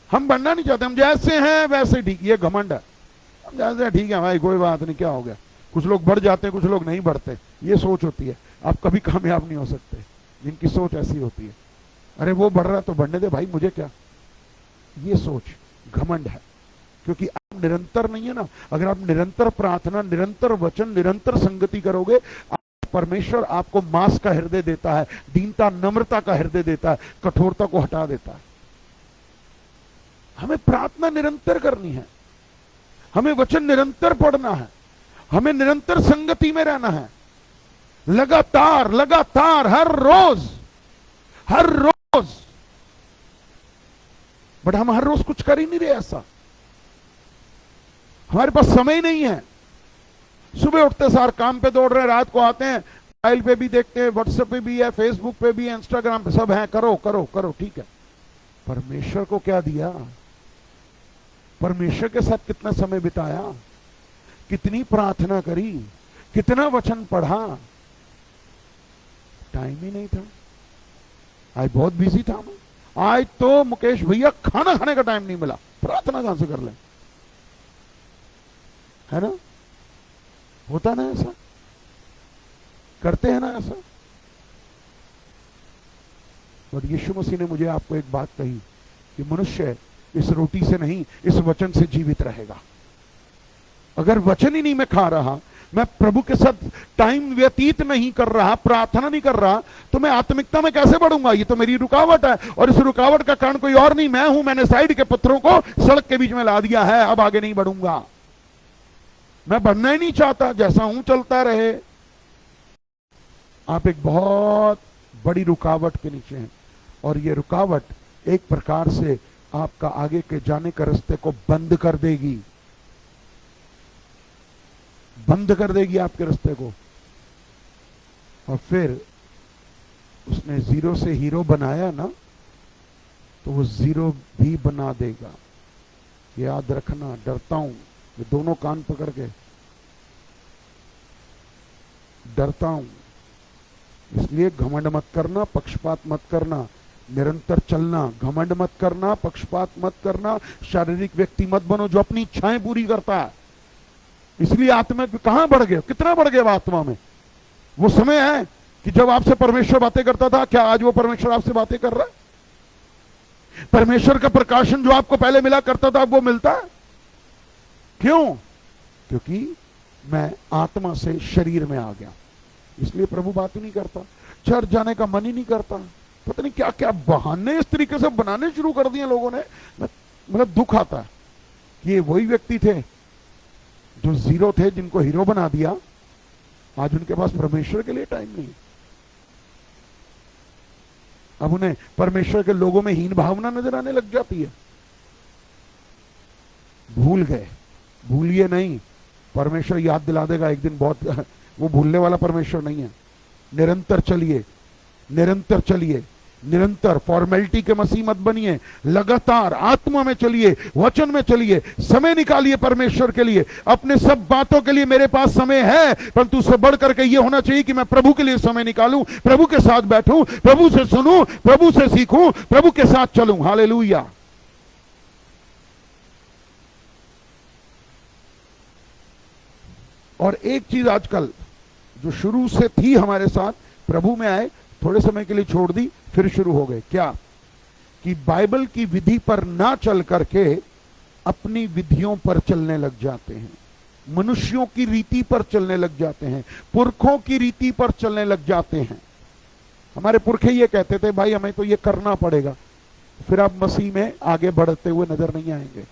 हम बढ़ना नहीं चाहते, हम जैसे हैं वैसे ठीक। ये घमंड है, हम जैसे ठीक है भाई, कोई बात नहीं, क्या हो गया। कुछ लोग बढ़ जाते हैं, कुछ लोग नहीं बढ़ते, ये सोच होती है। आप कभी कामयाब नहीं हो सकते जिनकी सोच ऐसी होती है। अरे वो बढ़ रहा है तो बढ़ने दे भाई, मुझे क्या। ये सोच घमंड है, क्योंकि आप निरंतर नहीं है ना। अगर आप निरंतर प्रार्थना, निरंतर वचन, निरंतर संगति करोगे, परमेश्वर आपको मांस का हृदय देता है, दीनता नम्रता का हृदय देता है, कठोरता को हटा देता है। हमें प्रार्थना निरंतर करनी है, हमें वचन निरंतर पढ़ना है, हमें निरंतर संगति में रहना है, लगातार लगातार, हर रोज हर रोज। बट हम हर रोज कुछ कर ही नहीं रहे ऐसा। हमारे पास समय ही नहीं है। सुबह उठते सार काम पे दौड़ रहे हैं, रात को आते हैं, मोबाइल पे भी देखते हैं, व्हाट्सएप पे भी है, फेसबुक पे भी है, इंस्टाग्राम पे सब है, करो करो करो, ठीक है। परमेश्वर को क्या दिया? परमेश्वर के साथ कितना समय बिताया, कितनी प्रार्थना करी, कितना वचन पढ़ा? टाइम ही नहीं था। आज बहुत बिजी था मैं। आज तो मुकेश भैया खाना खाने का टाइम नहीं मिला, प्रार्थना कहां से कर ले, है ना? होता ना ऐसा, करते हैं ना ऐसा। और यीशु मसीह ने मुझे आपको एक बात कही कि मनुष्य इस रोटी से नहीं, इस वचन से जीवित रहेगा। अगर वचन ही नहीं मैं खा रहा, मैं प्रभु के साथ टाइम व्यतीत नहीं कर रहा, प्रार्थना नहीं कर रहा, तो मैं आत्मिकता में कैसे बढ़ूंगा? ये तो मेरी रुकावट है, और इस रुकावट का कारण कोई और नहीं, मैं हूं। मैंने साइड के पत्थरों को सड़क के बीच में ला दिया है, अब आगे नहीं बढ़ूंगा। मैं बढ़ना ही नहीं चाहता, जैसा हूं चलता रहे। आप एक बहुत बड़ी रुकावट के नीचे हैं, और ये रुकावट एक प्रकार से आपका आगे के जाने के रास्ते को बंद कर देगी, बंद कर देगी आपके रास्ते को। और फिर उसने जीरो से हीरो बनाया ना, तो वो जीरो भी बना देगा। याद रखना, डरता हूं, ये दोनों कान पकड़ के डरता हूं। इसलिए घमंड मत करना, पक्षपात मत करना, निरंतर चलना। घमंड मत करना, पक्षपात मत करना, शारीरिक व्यक्ति मत बनो जो अपनी इच्छाएं पूरी करता है। इसलिए आत्मा में कहां बढ़ गए, कितना बढ़ गए आत्मा में? वो समय है कि जब आपसे परमेश्वर बातें करता था, क्या आज वो परमेश्वर आपसे बातें कर रहा है? परमेश्वर का प्रकाशन जो आपको पहले मिला करता था, अब वो मिलता है? क्यों? क्योंकि मैं आत्मा से शरीर में आ गया। इसलिए प्रभु बात ही नहीं करता, चर्च जाने का मन ही नहीं करता। पता नहीं क्या क्या बहाने इस तरीके से बनाने शुरू कर दिए लोगों ने। मतलब दुख आता है कि ये वही व्यक्ति थे जो जीरो थे, जिनको हीरो बना दिया। आज उनके पास परमेश्वर के लिए टाइम नहीं। अब उन्हें परमेश्वर के लोगों में हीन भावना नजर आने लग जाती है। भूल गए। भूलिए नहीं, परमेश्वर याद दिला देगा एक दिन। बहुत वो भूलने वाला परमेश्वर नहीं है। निरंतर चलिए, निरंतर चलिए। निरंतर फॉर्मेलिटी के मसीह मत बनिए, लगातार आत्मा में चलिए, वचन में चलिए, समय निकालिए परमेश्वर के लिए। अपने सब बातों के लिए मेरे पास समय है, परंतु उससे बढ़ करके ये होना चाहिए कि मैं प्रभु के लिए समय निकालूं, प्रभु के साथ बैठूं, प्रभु से सुनूं, प्रभु से सीखूं, प्रभु के साथ चलूं। हालेलुया। और एक चीज आजकल जो शुरू से थी हमारे साथ, प्रभु में आए, थोड़े समय के लिए छोड़ दी, फिर शुरू हो गए। क्या? कि बाइबल की विधि पर ना चल करके अपनी विधियों पर चलने लग जाते हैं, मनुष्यों की रीति पर चलने लग जाते हैं, पुरखों की रीति पर चलने लग जाते हैं। हमारे पुरखे ये कहते थे, भाई हमें तो ये करना पड़ेगा, फिर आप मसीह में आगे बढ़ते हुए नजर नहीं आएंगे,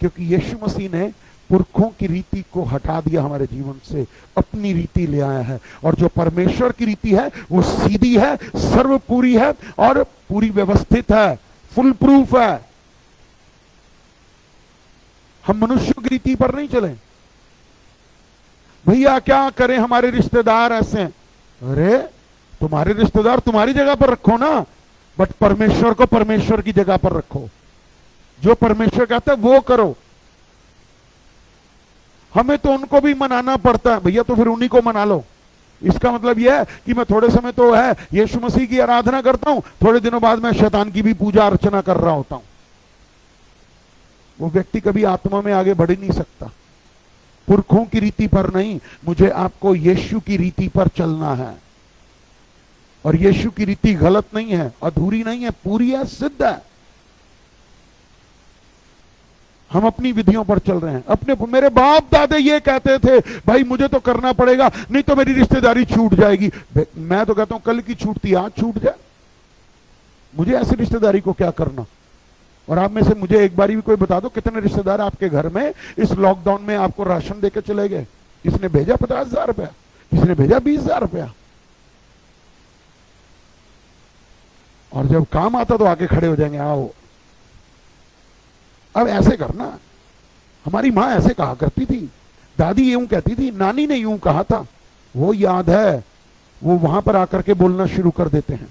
क्योंकि यीशु मसीह ने पुरखों की रीति को हटा दिया, हमारे जीवन से अपनी रीति ले आया है। और जो परमेश्वर की रीति है वो सीधी है, सर्वपूरी है और पूरी व्यवस्थित है, फुल प्रूफ है। हम मनुष्यों की रीति पर नहीं चले। भैया क्या करें, हमारे रिश्तेदार ऐसे हैं। अरे तुम्हारे रिश्तेदार तुम्हारी जगह पर रखो ना, बट परमेश्वर को परमेश्वर की जगह पर रखो। जो परमेश्वर कहता है वो करो। हमें तो उनको भी मनाना पड़ता है, भैया तो फिर उन्हीं को मना लो। इसका मतलब यह है कि मैं थोड़े समय तो है यीशु मसीह की आराधना करता हूं, थोड़े दिनों बाद मैं शैतान की भी पूजा अर्चना कर रहा होता हूं। वो व्यक्ति कभी आत्मा में आगे बढ़ ही नहीं सकता। पुरखों की रीति पर नहीं, मुझे आपको यीशु की रीति पर चलना है। और यीशु की रीति गलत नहीं है, अधूरी नहीं है, पूरी है, सिद्ध है। हम अपनी विधियों पर चल रहे हैं। अपने मेरे बाप दादे ये कहते थे, भाई मुझे तो करना पड़ेगा, नहीं तो मेरी रिश्तेदारी छूट जाएगी। मैं तो कहता हूं कल की छूटती आज छूट जाए, मुझे ऐसी रिश्तेदारी को क्या करना। और आप में से मुझे एक बारी भी कोई बता दो कितने रिश्तेदार आपके घर में इस लॉकडाउन में आपको राशन देकर चले गए? किसने भेजा 50,000 रुपया, किसने भेजा 20,000 रुपया। और जब काम आता तो आके खड़े हो जाएंगे, आओ। अब ऐसे करना। हमारी मां ऐसे कहा करती थी, दादी यूं कहती थी, नानी ने यूं कहा था, वो याद है। वो वहां पर आकर के बोलना शुरू कर देते हैं,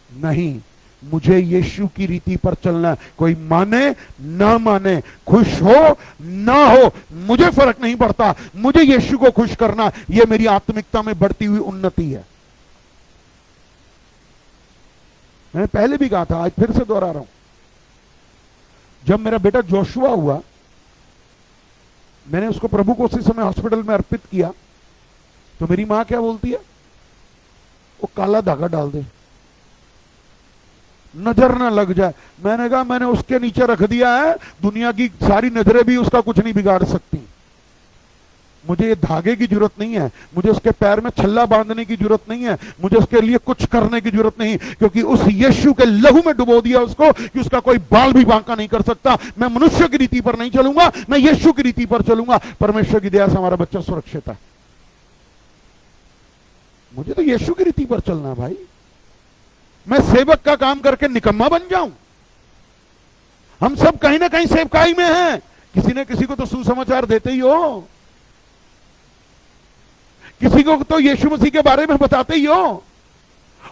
नहीं मुझे यीशु की रीति पर चलना है। कोई माने ना माने, खुश हो ना हो, मुझे फर्क नहीं पड़ता, मुझे यीशु को खुश करना, यह मेरी आत्मिकता में बढ़ती हुई उन्नति है। मैंने पहले भी कहा था, आज फिर से दोहरा रहा हूं। जब मेरा बेटा जोशुआ हुआ, मैंने उसको प्रभु को उसी समय हॉस्पिटल में अर्पित किया, तो मेरी मां क्या बोलती है, वो काला धागा डाल दे, नजर ना लग जाए। मैंने कहा मैंने उसके नीचे रख दिया है, दुनिया की सारी नजरें भी उसका कुछ नहीं बिगाड़ सकती। मुझे ये धागे की जरूरत नहीं है, मुझे उसके पैर में छल्ला बांधने की जरूरत नहीं है, मुझे उसके लिए कुछ करने की जरूरत नहीं, क्योंकि उस यीशु के लहू में डुबो दिया उसको कि उसका कोई बाल भी बांका नहीं कर सकता। मैं मनुष्य की रीति पर नहीं चलूंगा, मैं यीशु की रीति पर चलूंगा। परमेश्वर की दया से हमारा बच्चा सुरक्षित है। मुझे तो यीशु की रीति पर चलना है भाई। मैं सेवक का काम करके निकम्मा बन जाऊं? हम सब कहीं ना कहीं सेवकाई में हैं, किसी न किसी को तो सुसमाचार देते ही हो, किसी को तो यीशु मसीह के बारे में बताते ही हो।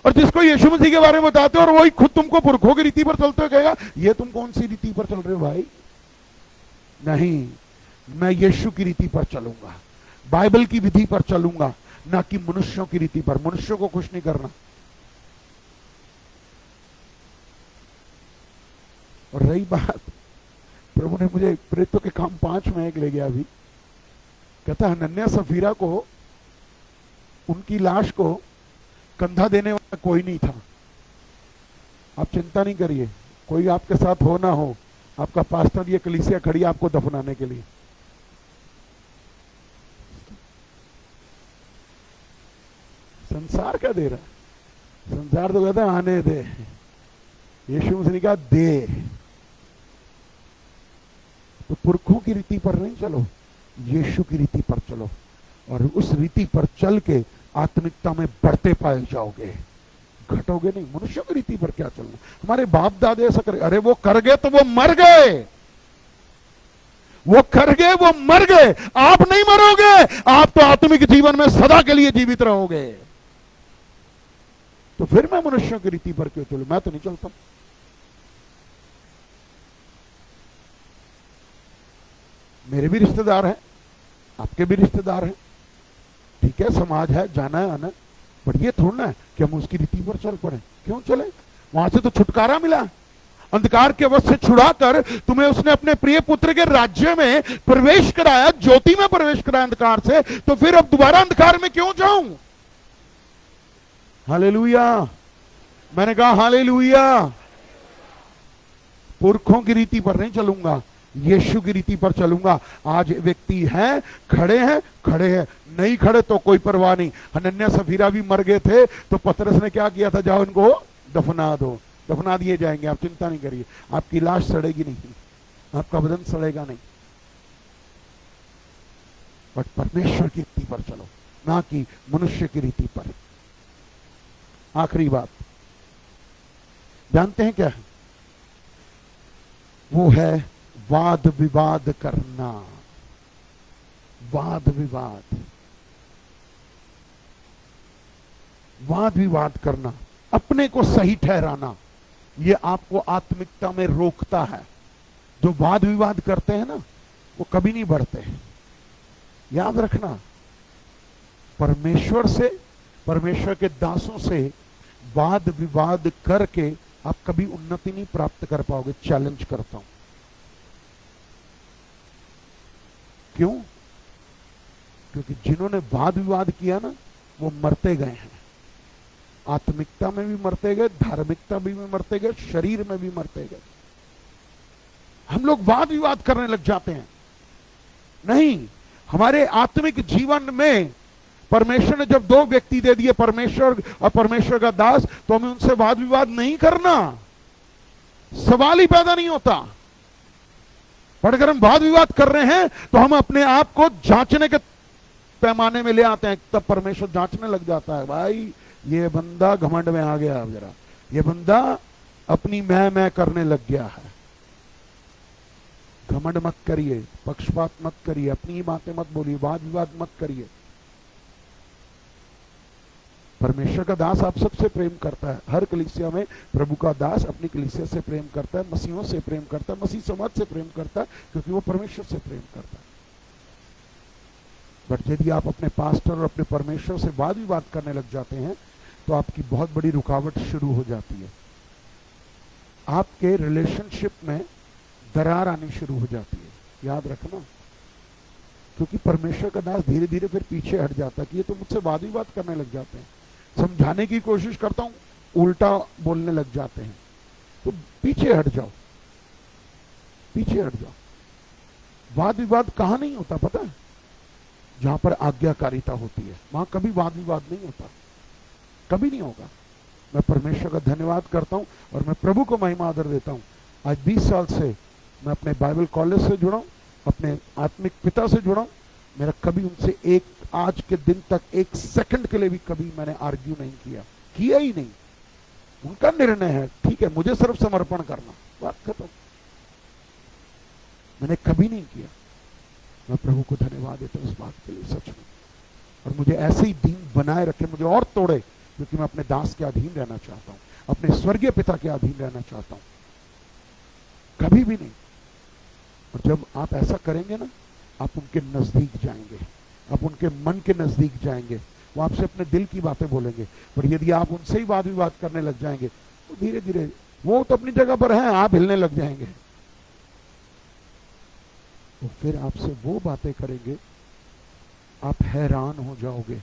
और जिसको यीशु मसीह के बारे में बताते हो और वही खुद तुमको पुरखों की रीति पर चलते हो, कहेगा ये तुम कौन सी रीति पर चल रहे हो भाई? नहीं, मैं यीशु की रीति पर चलूंगा, बाइबल की विधि पर चलूंगा, ना कि मनुष्यों की रीति पर। मनुष्यों को खुश नहीं करना। और रही बात, प्रभु ने मुझे प्रेरितों के काम 5 में एक ले गया। अभी कहता हनन्याह सफीरा को, उनकी लाश को कंधा देने वाला कोई नहीं था। आप चिंता नहीं करिए, कोई आपके साथ हो ना हो, आपका पास्टर ये कलीसिया खड़ी है आपको दफनाने के लिए। संसार क्या दे रहा है? संसार तो कहता है आने दे, यीशु मसीह ने कहा दे। तो पुरखों की रीति पर नहीं चलो, यीशु की रीति पर चलो, और उस रीति पर चल के आत्मिकता में बढ़ते पाए जाओगे, घटोगे नहीं। मनुष्य की रीति पर क्या चलना? हमारे बाप दादे ऐसा करे, अरे वो कर गए तो वो मर गए, वो कर गए वो मर गए। आप नहीं मरोगे, आप तो आत्मिक जीवन में सदा के लिए जीवित रहोगे। तो फिर मैं मनुष्यों की रीति पर क्यों चलूं? मैं तो नहीं चलता। मेरे भी रिश्तेदार हैं, आपके भी रिश्तेदार हैं, ठीक है, समाज है, जाना है आना, बट ये थोड़ा ना है कि हम उसकी रीति पर चल पड़े। क्यों चले? वहां से तो छुटकारा मिला, अंधकार के वश से छुड़ाकर तुम्हें उसने अपने प्रिय पुत्र के राज्य में प्रवेश कराया, ज्योति में प्रवेश कराया अंधकार से, तो फिर अब दोबारा अंधकार में क्यों जाऊं? हालेलुया, मैंने कहा हालेलुया। पुरखों की रीति पर नहीं चलूंगा, यीशु की रीति पर चलूंगा। आज व्यक्ति हैं, खड़े हैं, नहीं खड़े तो कोई परवाह नहीं। हनन्याह सफीरा भी मर गए थे तो पतरस ने क्या किया था? जाओ इनको दफना दो, दफना दिए जाएंगे, आप चिंता नहीं करिए, आपकी लाश सड़ेगी नहीं, आपका बदन सड़ेगा नहीं। बट परमेश्वर की रीति पर चलो, ना कि मनुष्य की रीति पर। आखिरी बात जानते हैं क्या है? वो है वाद विवाद करना। वाद विवाद करना, अपने को सही ठहराना, ये आपको आत्मिकता में रोकता है। जो वाद विवाद करते हैं ना, वो कभी नहीं बढ़ते। याद रखना, परमेश्वर से, परमेश्वर के दासों से वाद विवाद करके आप कभी उन्नति नहीं प्राप्त कर पाओगे। चैलेंज करता हूं। क्यों? क्योंकि जिन्होंने वाद विवाद किया ना, वो मरते गए हैं। आत्मिकता में भी मरते गए, धार्मिकता में भी मरते गए, शरीर में भी मरते गए। हम लोग वाद विवाद करने लग जाते हैं। नहीं, हमारे आत्मिक जीवन में परमेश्वर ने जब दो व्यक्ति दे दिए, परमेश्वर और परमेश्वर का दास, तो हमें उनसे वाद विवाद नहीं करना, सवाल ही पैदा नहीं होता। पर अगर हम वाद विवाद कर रहे हैं तो हम अपने आप को जांचने के पैमाने में ले आते हैं, तब परमेश्वर जांचने लग जाता है। भाई ये बंदा घमंड में आ गया, अब जरा ये बंदा अपनी मैं करने लग गया है। घमंड मत करिए, पक्षपात मत करिए, अपनी ही बातें मत बोलिए, वाद विवाद मत करिए। परमेश्वर का दास आप सबसे प्रेम करता है। हर कलीसिया में प्रभु का दास अपनी कलीसिया से प्रेम करता है, मसीहों से प्रेम करता है, मसीह समाज से प्रेम करता है, क्योंकि वो परमेश्वर से प्रेम करता है। बट यदि आप अपने पास्टर और अपने परमेश्वर से वाद विवाद करने लग जाते हैं तो आपकी बहुत बड़ी रुकावट शुरू हो जाती है। आपके रिलेशनशिप में दरार आनी शुरू हो जाती है। याद रखना, क्योंकि परमेश्वर का दास धीरे धीरे फिर पीछे हट जाता है कि ये तो मुझसे वाद विवाद करने लग जाते हैं। समझाने की कोशिश करता हूं, उल्टा बोलने लग जाते हैं, तो पीछे हट जाओ, पीछे हट जाओ। वाद विवाद कहां नहीं होता पता है? जहां पर आज्ञाकारिता होती है, वहां कभी वाद विवाद नहीं होता, कभी नहीं होगा। मैं परमेश्वर का धन्यवाद करता हूं और मैं प्रभु को महिमा आदर देता हूं। आज 20 साल से मैं अपने बाइबल कॉलेज से जुड़ा हूं, अपने आत्मिक पिता से जुड़ा हूं। मेरा कभी उनसे एक आज के दिन तक एक सेकंड के लिए भी कभी मैंने आर्ग्यू नहीं किया ही नहीं। उनका निर्णय है, ठीक है, मुझे सिर्फ समर्पण करना, बात खत्म। मैंने कभी नहीं किया। मैं प्रभु को धन्यवाद देता हूं इस बात के लिए, सच में। और मुझे ऐसे ही दीन बनाए रखे, मुझे और तोड़े, क्योंकि मैं अपने दास के अधीन रहना चाहता हूं, अपने स्वर्गीय पिता के अधीन रहना चाहता हूं, कभी भी नहीं। और जब आप ऐसा करेंगे ना, आप उनके नजदीक जाएंगे, आप उनके मन के नजदीक जाएंगे, वो आपसे अपने दिल की बातें बोलेंगे। पर यदि आप उनसे ही वाद विवाद करने लग जाएंगे तो धीरे धीरे वो तो अपनी जगह पर हैं, आप हिलने लग जाएंगे। तो फिर आपसे वो बातें करेंगे, आप हैरान हो जाओगे।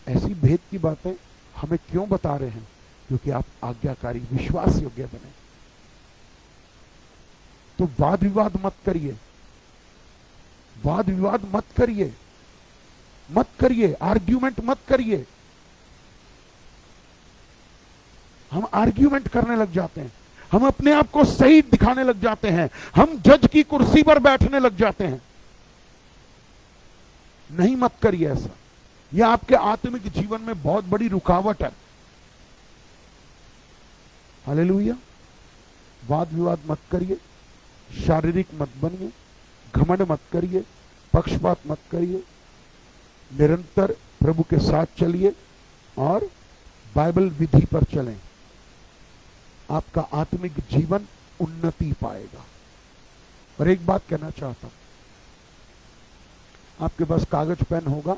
ऐसी भेद की बातें हमें क्यों बता रहे हैं? क्योंकि आप आज्ञाकारी, विश्वास योग्य बने। तो वाद विवाद मत करिए, वाद विवाद मत करिए, मत करिए, आर्ग्यूमेंट मत करिए। हम आर्ग्यूमेंट करने लग जाते हैं, हम अपने आप को सही दिखाने लग जाते हैं, हम जज की कुर्सी पर बैठने लग जाते हैं। नहीं, मत करिए ऐसा। यह आपके आत्मिक जीवन में बहुत बड़ी रुकावट है। हालेलुया। वाद विवाद मत करिए, शारीरिक मत बनिए, घमंड मत करिए, पक्षपात मत करिए। निरंतर प्रभु के साथ चलिए और बाइबल विधि पर चलें, आपका आत्मिक जीवन उन्नति पाएगा। और एक बात कहना चाहता हूं, आपके पास कागज पेन होगा?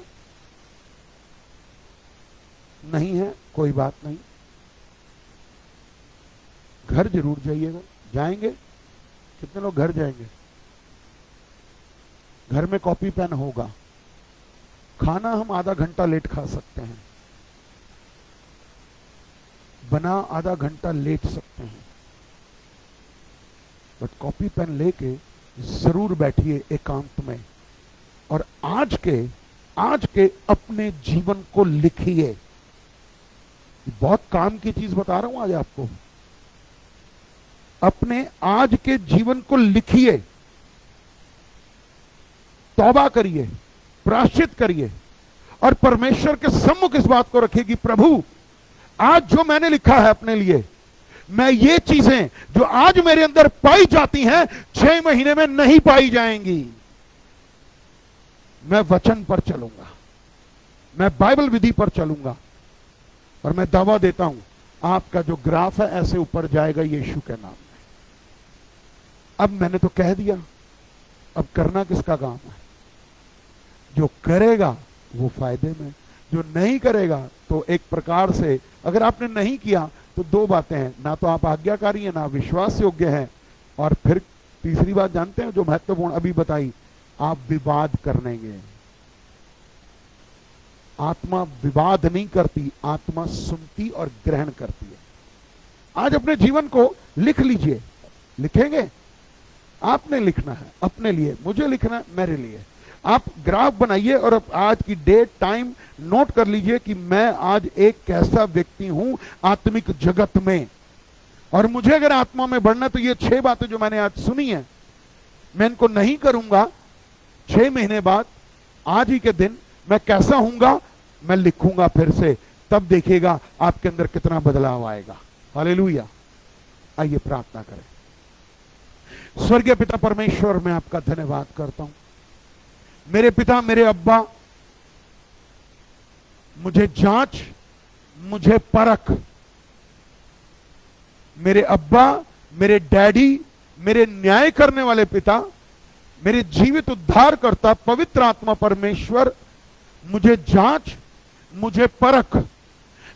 नहीं है, कोई बात नहीं, घर जरूर जाइएगा। जाएंगे? कितने लोग घर जाएंगे? घर में कॉपी पेन होगा। खाना हम आधा घंटा लेट खा सकते हैं, बना आधा घंटा लेट सकते हैं, बट कॉपी पेन लेके जरूर बैठिए एकांत में और आज के अपने जीवन को लिखिए। बहुत काम की चीज बता रहा हूं आज आपको। अपने आज के जीवन को लिखिए, तौबा करिए, प्रायश्चित करिए और परमेश्वर के सम्मुख इस बात को रखिए कि प्रभु, आज जो मैंने लिखा है अपने लिए, मैं ये चीजें जो आज मेरे अंदर पाई जाती हैं 6 महीने में नहीं पाई जाएंगी। मैं वचन पर चलूंगा, मैं बाइबल विधि पर चलूंगा और मैं दावा देता हूं आपका जो ग्राफ है ऐसे ऊपर जाएगा यीशु के नाम में। अब मैंने तो कह दिया, अब करना किसका काम है? जो करेगा वो फायदे में, जो नहीं करेगा तो एक प्रकार से, अगर आपने नहीं किया तो दो बातें हैं, ना तो आप आज्ञाकारी हैं, ना विश्वास योग्य हैं, और फिर तीसरी बात जानते हैं जो महत्वपूर्ण अभी बताई, आप विवाद करनेंगे। आत्मा विवाद नहीं करती, आत्मा सुनती और ग्रहण करती है। आज अपने जीवन को लिख लीजिए। लिखेंगे? आपने लिखना है अपने लिए, मुझे लिखना है मेरे लिए। आप ग्राफ बनाइए और आज की डेट टाइम नोट कर लीजिए कि मैं आज एक कैसा व्यक्ति हूं आत्मिक जगत में, और मुझे अगर आत्मा में बढ़ना तो ये 6 बातें जो मैंने आज सुनी है, मैं इनको नहीं करूंगा। 6 महीने बाद आज ही के दिन मैं कैसा हूंगा, मैं लिखूंगा फिर से, तब देखिएगा आपके अंदर कितना बदलाव आएगा। हालेलुया। आइए प्रार्थना करें। स्वर्गीय पिता परमेश्वर, मैं आपका धन्यवाद करता हूं। मेरे पिता, मेरे अब्बा, मुझे जांच, मुझे परख। मेरे अब्बा, मेरे डैडी, मेरे न्याय करने वाले पिता, मेरे जीवित उद्धारकर्ता पवित्र आत्मा परमेश्वर, मुझे जांच, मुझे परख,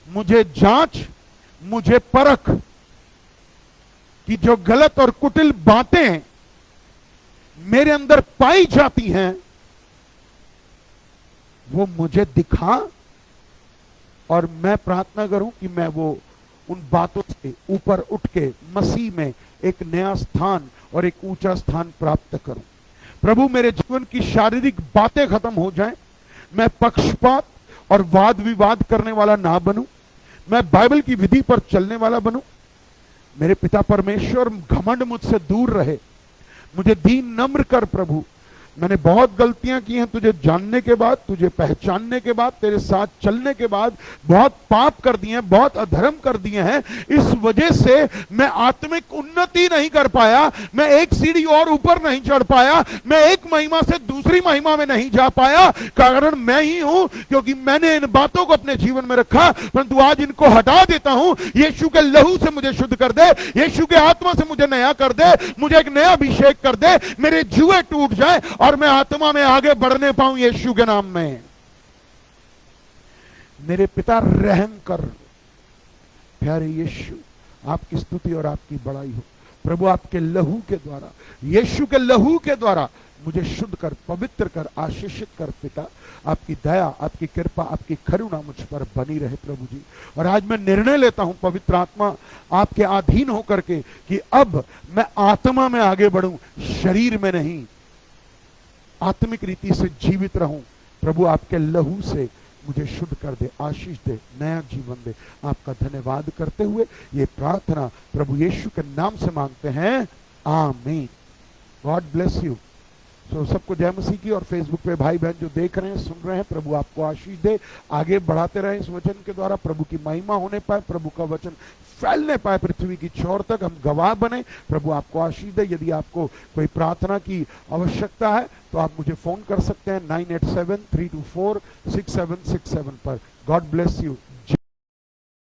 मुझे जांच, मुझे परख कि जो गलत और कुटिल बातें मेरे अंदर पाई जाती हैं वो मुझे दिखा, और मैं प्रार्थना करूं कि मैं वो उन बातों से ऊपर उठ के मसीह में एक नया स्थान और एक ऊंचा स्थान प्राप्त करूं। प्रभु, मेरे जीवन की शारीरिक बातें खत्म हो जाएं, मैं पक्षपात और वाद विवाद करने वाला ना बनूं, मैं बाइबल की विधि पर चलने वाला बनूं। मेरे पिता परमेश्वर, घमंड मुझसे दूर रहे, मुझे दीन नम्र कर प्रभु। मैंने बहुत गलतियां की हैं, तुझे जानने के बाद, तुझे पहचानने के बाद, तेरे साथ चलने के बाद बहुत पाप कर दिए हैं, बहुत अधर्म कर दिए हैं। इस वजह से मैं आत्मिक उन्नति नहीं कर पाया, मैं एक सीढ़ी और ऊपर नहीं चढ़ पाया, मैं एक महिमा से दूसरी महिमा में नहीं जा पाया। कारण मैं ही हूं, क्योंकि मैंने इन बातों को अपने जीवन में रखा। परंतु आज इनको हटा देता हूं। यीशु के लहू से मुझे शुद्ध कर दे, यीशु के आत्मा से मुझे नया कर दे, मुझे एक नया अभिषेक कर दे, मेरे जुए टूट जाए और मैं आत्मा में आगे बढ़ने पाऊं यीशु के नाम में। मेरे पिता, रहम कर। प्यारे यीशु, आपकी स्तुति और आपकी बड़ाई हो प्रभु। आपके लहू के द्वारा, यीशु के लहू के द्वारा मुझे शुद्ध कर, पवित्र कर, आशीषित कर पिता। आपकी दया, आपकी कृपा, आपकी करुणा मुझ पर बनी रहे प्रभु जी। और आज मैं निर्णय लेता हूं पवित्र आत्मा आपके अधीन होकर के कि अब मैं आत्मा में आगे बढ़ूं, शरीर में नहीं। आत्मिक रीति से जीवित रहूं। प्रभु, आपके लहू से मुझे शुद्ध कर दे, आशीष दे, नया जीवन दे। आपका धन्यवाद करते हुए ये प्रार्थना प्रभु यीशु के नाम से मांगते हैं, आमीन। God bless you. तो सबको जय मसीह की। और फेसबुक पे भाई बहन जो देख रहे हैं, सुन रहे हैं, प्रभु आपको आशीष दे, आगे बढ़ाते रहे इस वचन के द्वारा। प्रभु की महिमा होने पाए, प्रभु का वचन फैलने पाए पृथ्वी की छोर तक, हम गवाह बने। प्रभु आपको आशीष दे। यदि आपको कोई प्रार्थना की आवश्यकता है तो आप मुझे फोन कर सकते हैं 987-324-6767 पर। God bless you.